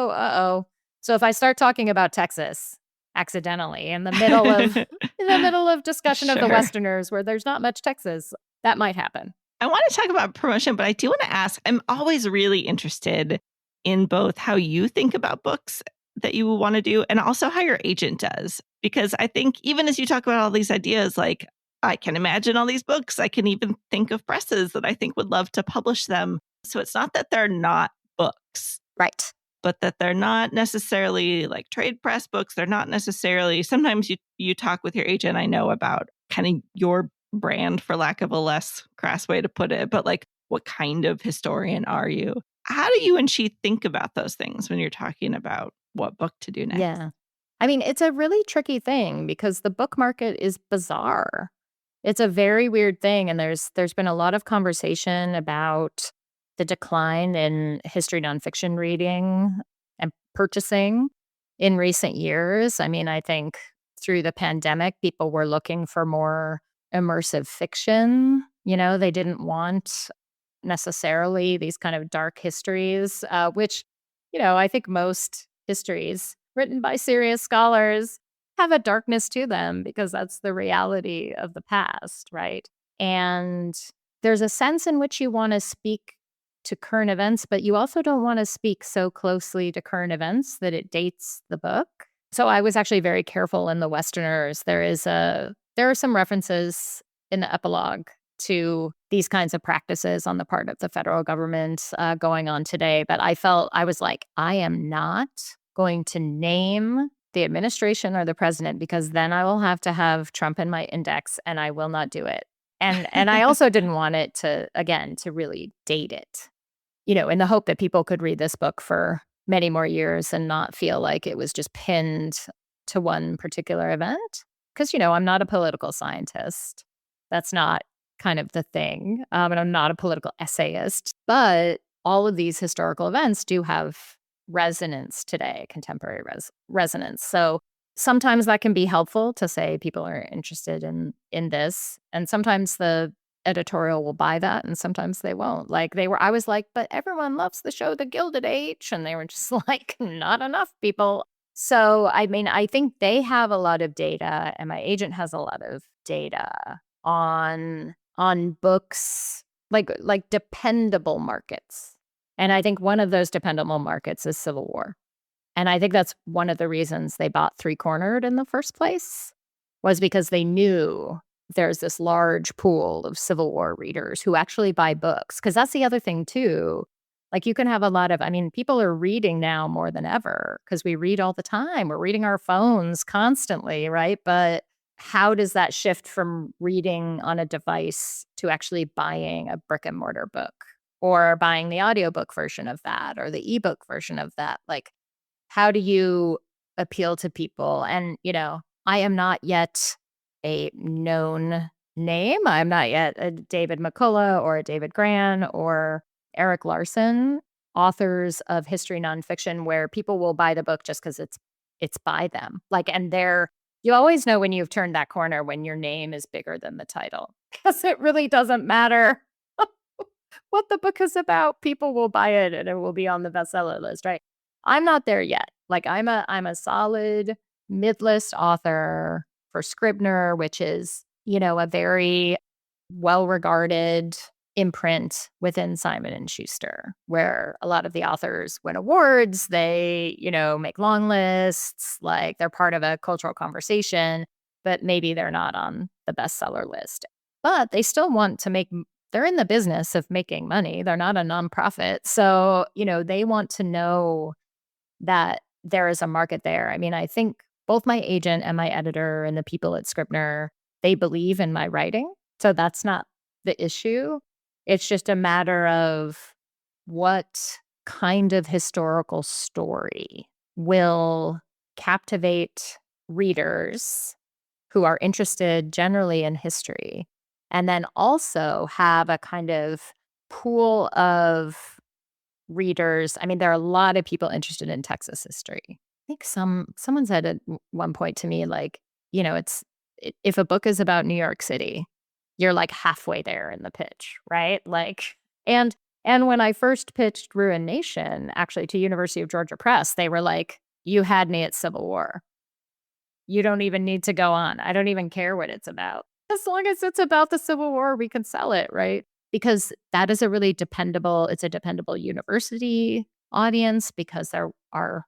[SPEAKER 2] uh-oh. So if I start talking about Texas accidentally in the middle of discussion of the Westerners where there's not much Texas, that might happen.
[SPEAKER 1] I want to talk about promotion, but I do want to ask, I'm always really interested in both how you think about books that you want to do and also how your agent does. Because I think even as you talk about all these ideas, like I can imagine all these books, I can even think of presses that I think would love to publish them. So it's not that they're not books.
[SPEAKER 2] Right.
[SPEAKER 1] But that they're not necessarily like trade press books. They're not necessarily, sometimes you talk with your agent, I know, about kind of your brand, for lack of a less crass way to put it, but like, what kind of historian are you? How do you and she think about those things when you're talking about what book to do next?
[SPEAKER 2] Yeah. I mean, it's a really tricky thing because the book market is bizarre. It's a very weird thing. And there's been a lot of conversation about the decline in history nonfiction reading and purchasing in recent years. I mean, I think through the pandemic, people were looking for more immersive fiction. They didn't want necessarily these kind of dark histories, which, I think most histories written by serious scholars have a darkness to them because that's the reality of the past, right? And there's a sense in which you want to speak to current events, but you also don't want to speak so closely to current events that it dates the book. So I was actually very careful in the Westerners. There are some references in the epilogue to these kinds of practices on the part of the federal government going on today. But I was like, I am not going to name the administration or the president because then I will have to have Trump in my index and I will not do it. And I also didn't want it to really date it, in the hope that people could read this book for many more years and not feel like it was just pinned to one particular event. Because, I'm not a political scientist. That's not kind of the thing. And I'm not a political essayist. But all of these historical events do have resonance today, contemporary resonance. So sometimes that can be helpful to say people are interested in this. And sometimes the editorial will buy that and sometimes they won't. I was like, but everyone loves the show The Gilded Age. And they were just like, not enough people. So, I mean, I think they have a lot of data and my agent has a lot of data on books, like dependable markets. And I think one of those dependable markets is Civil War. And I think that's one of the reasons they bought Three Cornered in the first place was because they knew there's this large pool of Civil War readers who actually buy books. Because that's the other thing, too. Like you can have people are reading now more than ever because we read all the time. We're reading our phones constantly, right? But how does that shift from reading on a device to actually buying a brick and mortar book? or buying the audiobook version of that or the ebook version of that. Like, how do you appeal to people? And, I am not yet a known name. I'm not yet a David McCullough or a David Gran or Eric Larson, authors of history nonfiction, where people will buy the book just because it's by them. Like, and you always know when you've turned that corner when your name is bigger than the title, because it really doesn't matter what the book is about. People will buy it and it will be on the bestseller list, right? I'm not there yet. Like, I'm a solid mid-list author for Scribner, which is, a very well-regarded imprint within Simon and Schuster, where a lot of the authors win awards. They, make long lists, like they're part of a cultural conversation, but maybe they're not on the bestseller list. But they still want to they're in the business of making money. They're not a nonprofit. So, they want to know that there is a market there. I mean, I think both my agent and my editor and the people at Scribner, they believe in my writing. So that's not the issue. It's just a matter of what kind of historical story will captivate readers who are interested generally in history, and then also have a kind of pool of readers. I mean, there are a lot of people interested in Texas history. I think someone said at one point to me, like, if a book is about New York City, you're like halfway there in the pitch, right? Like, and when I first pitched Ruined Nation, actually to University of Georgia Press, they were like, "You had me at Civil War. You don't even need to go on. I don't even care what it's about. As long as it's about the Civil War, we can sell it," right? Because that is it's a dependable university audience, because there are,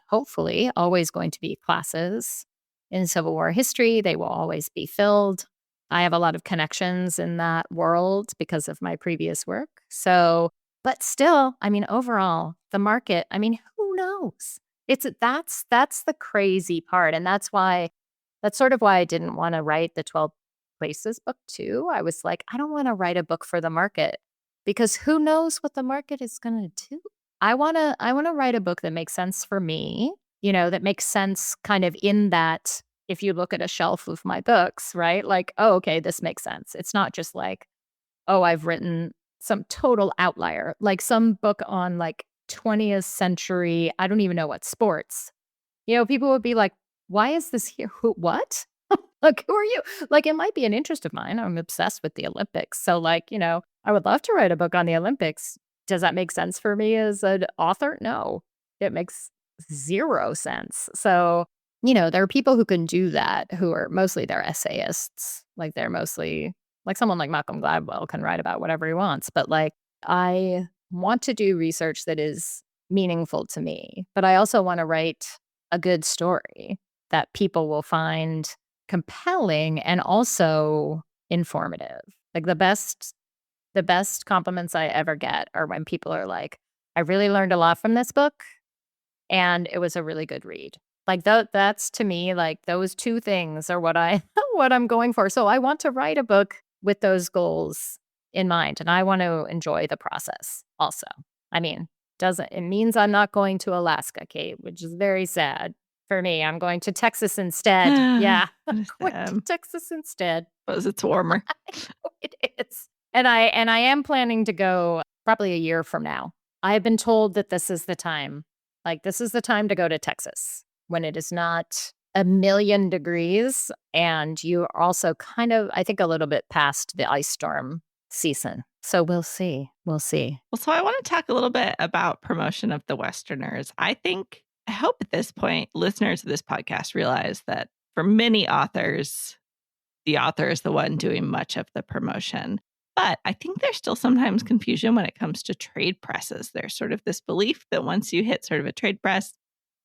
[SPEAKER 2] hopefully always going to be classes in Civil War history. They will always be filled. I have a lot of connections in that world because of my previous work. So, but still, overall, the market, who knows? That's the crazy part. And that's sort of why I didn't want to write the 12 Places book too. I was like, I don't want to write a book for the market, because who knows what the market is going to do. I want to write a book that makes sense for me, that makes sense kind of in that if you look at a shelf of my books, right? Like, oh, okay, this makes sense. It's not just like, oh, I've written some total outlier, like some book on like 20th century, I don't even know what sports. People would be like, why is this here? What? Like, who are you? Like, it might be an interest of mine. I'm obsessed with the Olympics. So, like, I would love to write a book on the Olympics. Does that make sense for me as an author? No, it makes zero sense. So, there are people who can do that, who are mostly they're essayists. Like, they're mostly like someone like Malcolm Gladwell can write about whatever he wants. But like, I want to do research that is meaningful to me. But I also want to write a good story that people will find compelling and also informative. Like, the best compliments I ever get are when people are like, I really learned a lot from this book and it was a really good read. Like, that's to me, like, those two things are what I'm going for. So I want to write a book with those goals in mind, and I want to enjoy the process also. It means I'm not going to Alaska, Kate, which is very sad. For me, I'm going to Texas instead. Yeah, I'm going to Texas instead.
[SPEAKER 1] Because it's warmer.
[SPEAKER 2] It is. And I am planning to go probably a year from now. I have been told that this is the time. Like, this is the time to go to Texas, when it is not 1,000,000 degrees. And you are also kind of, I think, a little bit past the ice storm season. So we'll see. We'll see.
[SPEAKER 1] Well, so I want to talk a little bit about promotion of the Westerners. I hope at this point, listeners of this podcast realize that for many authors, the author is the one doing much of the promotion. But I think there's still sometimes confusion when it comes to trade presses. There's sort of this belief that once you hit sort of a trade press,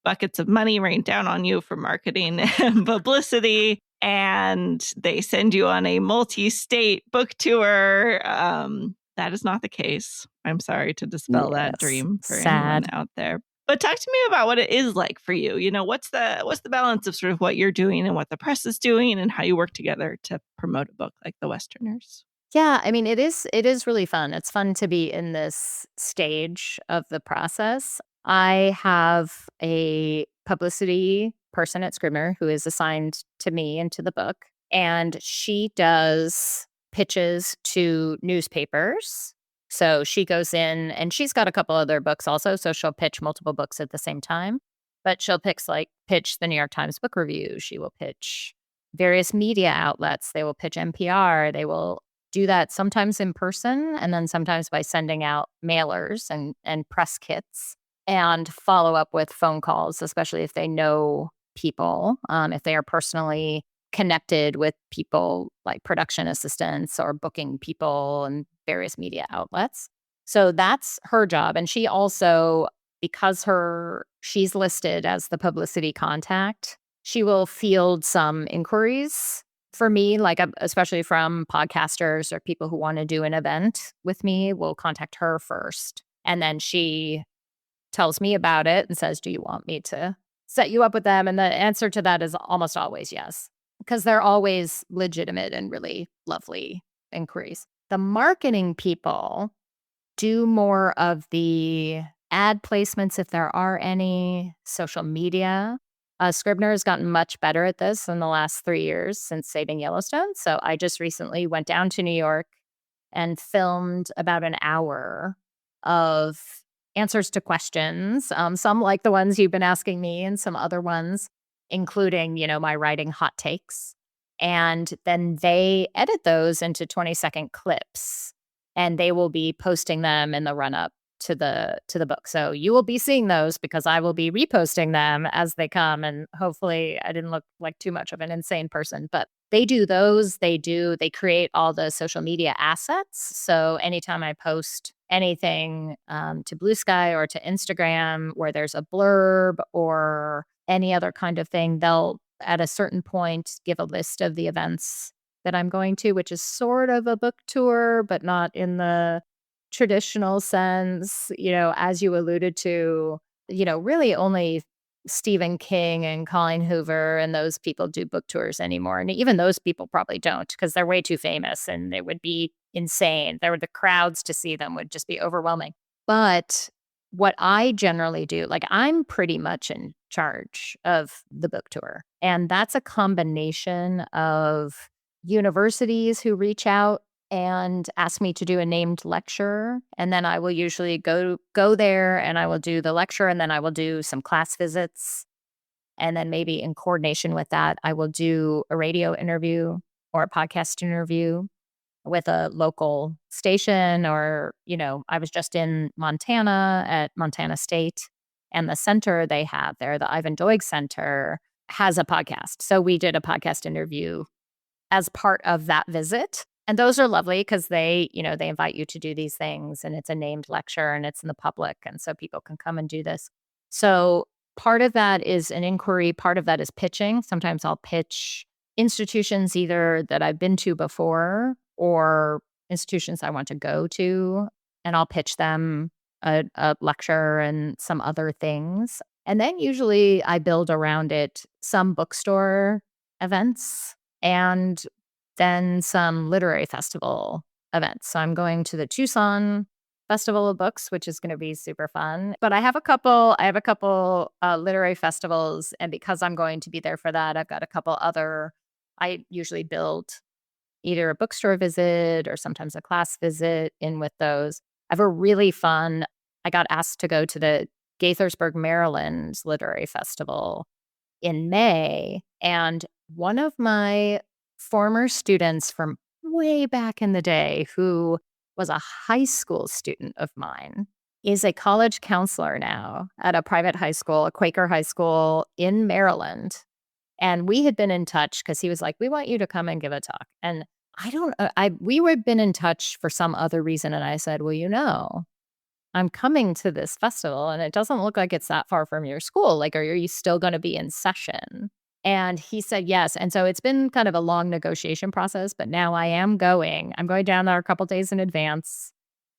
[SPEAKER 1] buckets of money rain down on you for marketing and publicity, and they send you on a multi-state book tour. That is not the case. I'm sorry to dispel that dream for anyone out there. But talk to me about what it is like for you. What's the balance of sort of what you're doing and what the press is doing and how you work together to promote a book like The Westerners?
[SPEAKER 2] Yeah, I mean, it is really fun. It's fun to be in this stage of the process. I have a publicity person at Scribner who is assigned to me and to the book, and she does pitches to newspapers. So she goes in and she's got a couple other books also, so she'll pitch multiple books at the same time. But she'll pitch the New York Times Book Review, she will pitch various media outlets, they will pitch NPR, they will do that sometimes in person and then sometimes by sending out mailers and press kits and follow up with phone calls, especially if they know people, if they are personally connected with people like production assistants or booking people and various media outlets. So that's her job. And she also, because she's listed as the publicity contact, she will field some inquiries for me, like, especially from podcasters or people who want to do an event with me, will contact her first. And then she tells me about it and says, "Do you want me to set you up with them?" And the answer to that is almost always yes, because they're always legitimate and really lovely inquiries. The marketing people do more of the ad placements, if there are any, social media. Scribner has gotten much better at this in the last 3 years since Saving Yellowstone. So I just recently went down to New York and filmed about an hour of answers to questions, some like the ones you've been asking me, and some other ones, including, my writing hot takes. And then they edit those into 20-second clips, and they will be posting them in the run up to the book. So you will be seeing those because I will be reposting them as they come. And hopefully I didn't look like too much of an insane person, but they do those. They create all the social media assets. So anytime I post anything to Blue Sky or to Instagram where there's a blurb or any other kind of thing, they'll at a certain point give a list of the events that I'm going to, which is sort of a book tour, but not in the traditional sense, as you alluded to, really only Stephen King and Colleen Hoover and those people do book tours anymore. And even those people probably don't because they're way too famous and it would be insane. The crowds to see them would just be overwhelming. But what I generally do, like I'm pretty much in charge of the book tour. And that's a combination of universities who reach out and ask me to do a named lecture. And then I will usually go there and I will do the lecture and then I will do some class visits. And then maybe in coordination with that, I will do a radio interview or a podcast interview with a local station or, I was just in Montana at Montana State and the center they have there, the Ivan Doig Center, has a podcast. So we did a podcast interview as part of that visit. And those are lovely because they invite you to do these things and it's a named lecture and it's in the public. And so people can come and do this. So part of that is an inquiry. Part of that is pitching. Sometimes I'll pitch institutions either that I've been to before or institutions I want to go to. And I'll pitch them a lecture and some other things. And then usually I build around it some bookstore events and then some literary festival events. So I'm going to the Tucson Festival of Books, which is going to be super fun. But I have a couple literary festivals. And because I'm going to be there for that, I've got a couple other, I usually build either a bookstore visit or sometimes a class visit in with those. I have a really fun, I got asked to go to the Gaithersburg, Maryland Literary Festival in May. And one of my former students from way back in the day, who was a high school student of mine, is a college counselor now at a private high school, a Quaker high school in Maryland. And we had been in touch because he was like, "We want you to come and give a talk." And we were been in touch for some other reason. And I said, "Well, I'm coming to this festival and it doesn't look like it's that far from your school. Like, are you still going to be in session?" And he said yes. And so it's been kind of a long negotiation process, but now I am going. I'm going down there a couple days in advance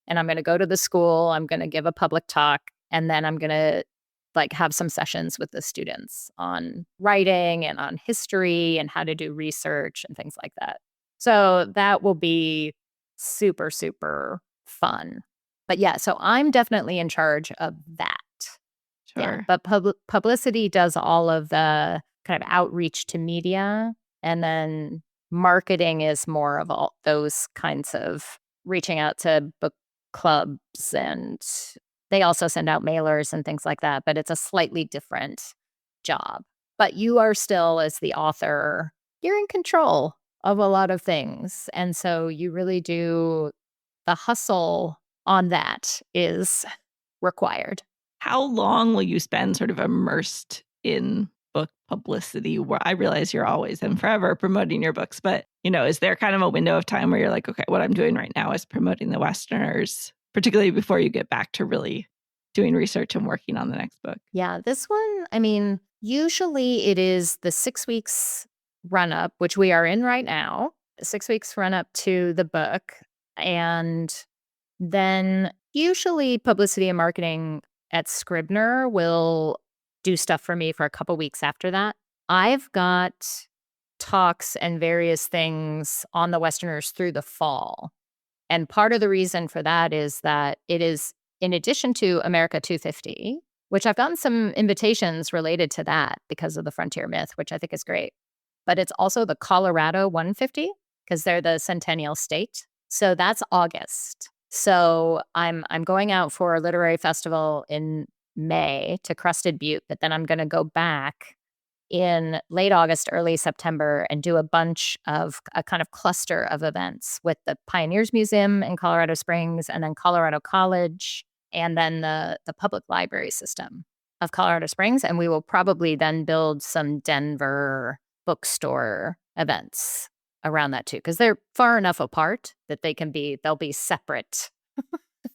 [SPEAKER 2] and I'm going to go to the school. I'm going to give a public talk and then I'm going to have some sessions with the students on writing and on history and how to do research and things like that. So that will be super, super fun. But yeah, so I'm definitely in charge of that. Yeah,
[SPEAKER 1] Sure.
[SPEAKER 2] but publicity does all of the kind of outreach to media, and then marketing is more of all those kinds of reaching out to book clubs, and they also send out mailers and things like that, but it's a slightly different job. But you are still, as the author, you're in control of a lot of things, and so you really do the hustle on that is required.
[SPEAKER 1] How long will you spend sort of immersed in book publicity? Where I realize you're always and forever promoting your books, but is there kind of a window of time where you're like, okay, what I'm doing right now is promoting the Westerners, particularly before you get back to really doing research and working on the next book?
[SPEAKER 2] Yeah, this one, I mean, usually it is the 6 weeks run up, which we are in right now, 6 weeks run up to the book. And then usually publicity and marketing at Scribner will do stuff for me for a couple weeks after that. I've got talks and various things on the Westerners through the fall. And part of the reason for that is that it is in addition to America 250, which I've gotten some invitations related to that because of the frontier myth, which I think is great. But it's also the Colorado 150 because they're the centennial state. So that's August. So I'm going out for a literary festival in May to Crested Butte, but then I'm going to go back in late August, early September, and do a bunch of a kind of cluster of events with the Pioneers Museum in Colorado Springs, and then Colorado College, and then the public library system of Colorado Springs. And we will probably then build some Denver bookstore events around that too, because they're far enough apart that they'll be separate,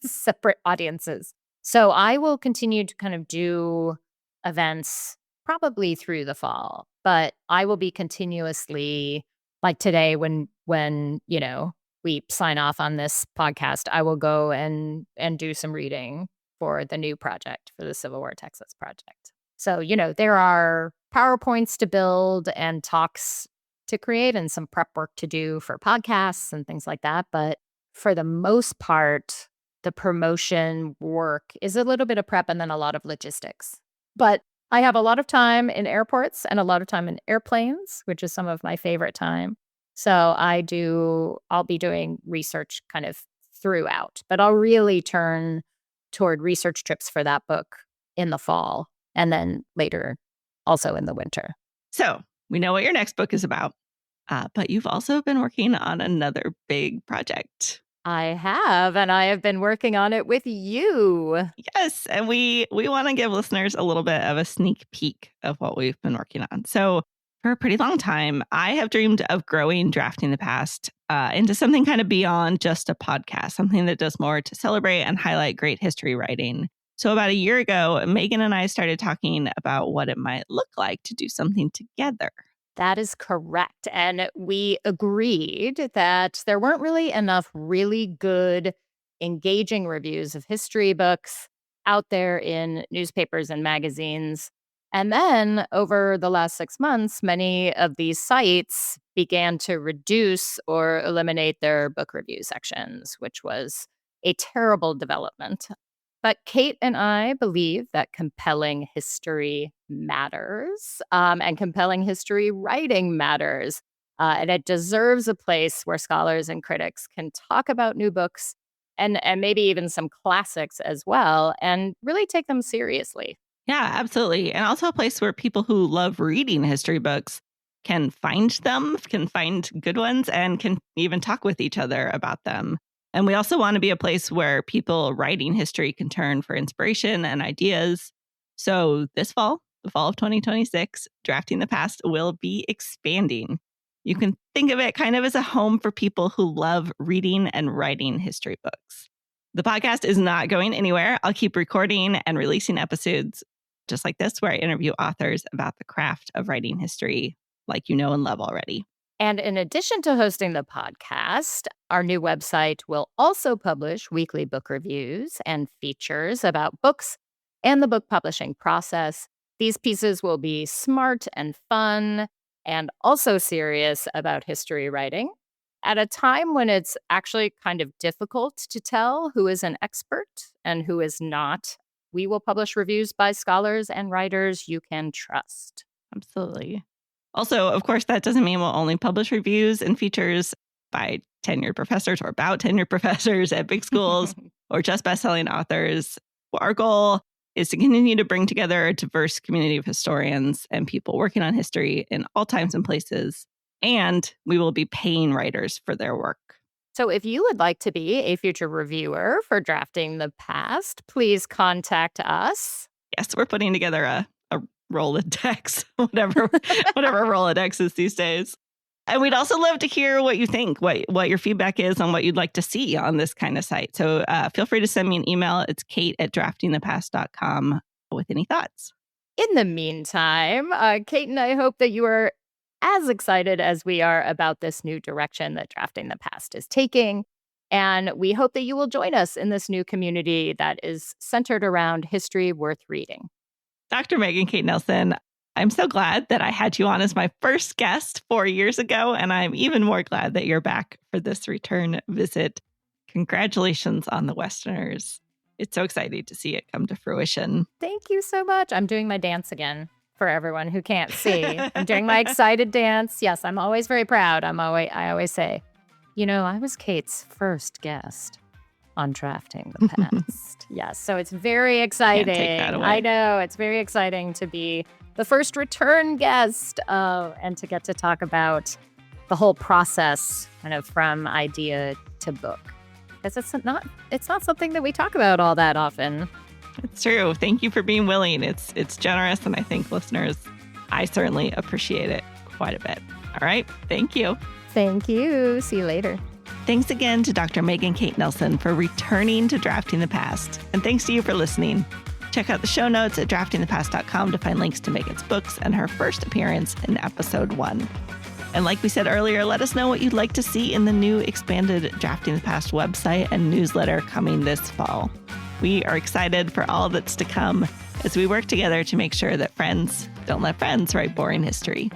[SPEAKER 2] separate audiences. So I will continue to kind of do events probably through the fall, but I will be continuously, like today when we sign off on this podcast, I will go and do some reading for the new project, for the Civil War Texas project. So, there are PowerPoints to build and talks to create and some prep work to do for podcasts and things like that. But for the most part, the promotion work is a little bit of prep and then a lot of logistics. But I have a lot of time in airports and a lot of time in airplanes, which is some of my favorite time. So I'll be doing research kind of throughout, but I'll really turn toward research trips for that book in the fall and then later also in the winter.
[SPEAKER 1] So we know what your next book is about, but you've also been working on another big project.
[SPEAKER 2] I have, and I have been working on it with you.
[SPEAKER 1] Yes, and we want to give listeners a little bit of a sneak peek of what we've been working on. So for a pretty long time, I have dreamed of growing Drafting the Past into something kind of beyond just a podcast, something that does more to celebrate and highlight great history writing. So about a year ago, Megan and I started talking about what it might look like to do something together.
[SPEAKER 2] That is correct. And we agreed that there weren't really enough really good, engaging reviews of history books out there in newspapers and magazines. And then over the last 6 months, many of these sites began to reduce or eliminate their book review sections, which was a terrible development. But Kate and I believe that compelling history matters, and compelling history writing matters. And it deserves a place where scholars and critics can talk about new books and maybe even some classics as well and really take them seriously.
[SPEAKER 1] Yeah, absolutely. And also a place where people who love reading history books can find them, can find good ones, and can even talk with each other about them. And we also want to be a place where people writing history can turn for inspiration and ideas. So this fall, the fall of 2026, Drafting the Past will be expanding. You can think of it kind of as a home for people who love reading and writing history books. The podcast is not going anywhere. I'll keep recording and releasing episodes just like this, where I interview authors about the craft of writing history, like you know and love already.
[SPEAKER 2] And in addition to hosting the podcast, our new website will also publish weekly book reviews and features about books and the book publishing process. These pieces will be smart and fun and also serious about history writing. At a time when it's actually kind of difficult to tell who is an expert and who is not, we will publish reviews by scholars and writers you can trust.
[SPEAKER 1] Absolutely. Also, of course, that doesn't mean we'll only publish reviews and features by tenured professors or about tenured professors at big schools or just best-selling authors. Our goal is to continue to bring together a diverse community of historians and people working on history in all times and places. And we will be paying writers for their work.
[SPEAKER 2] So if you would like to be a future reviewer for Drafting the Past, please contact us.
[SPEAKER 1] Yes, we're putting together a Rolodex, whatever Rolodex is these days. And we'd also love to hear what you think, what your feedback is on what you'd like to see on this kind of site. So feel free to send me an email. It's kate@draftingthepast.com with any thoughts.
[SPEAKER 2] In the meantime, Kate and I hope that you are as excited as we are about this new direction that Drafting the Past is taking. And we hope that you will join us in this new community that is centered around history worth reading.
[SPEAKER 1] Dr. Megan Kate Nelson, I'm so glad that I had you on as my first guest 4 years ago, and I'm even more glad that you're back for this return visit. Congratulations on The Westerners. It's so exciting to see it come to fruition.
[SPEAKER 2] Thank you so much. I'm doing my dance again for everyone who can't see. I'm doing my excited dance. Yes, I'm always very proud. I always say, I was Kate's first guest on Drafting the Past. Yes, so it's very exciting.
[SPEAKER 1] Can't take that away.
[SPEAKER 2] I know, it's very exciting to be the first return guest and to get to talk about the whole process kind of from idea to book. Because it's not something that we talk about all that often.
[SPEAKER 1] It's true. Thank you for being willing. It's generous, and I think listeners, I certainly appreciate it quite a bit. All right. Thank you.
[SPEAKER 2] Thank you. See you later.
[SPEAKER 1] Thanks again to Dr. Megan Kate Nelson for returning to Drafting the Past. And thanks to you for listening. Check out the show notes at draftingthepast.com to find links to Megan's books and her first appearance in episode 1. And like we said earlier, let us know what you'd like to see in the new expanded Drafting the Past website and newsletter coming this fall. We are excited for all that's to come as we work together to make sure that friends don't let friends write boring history.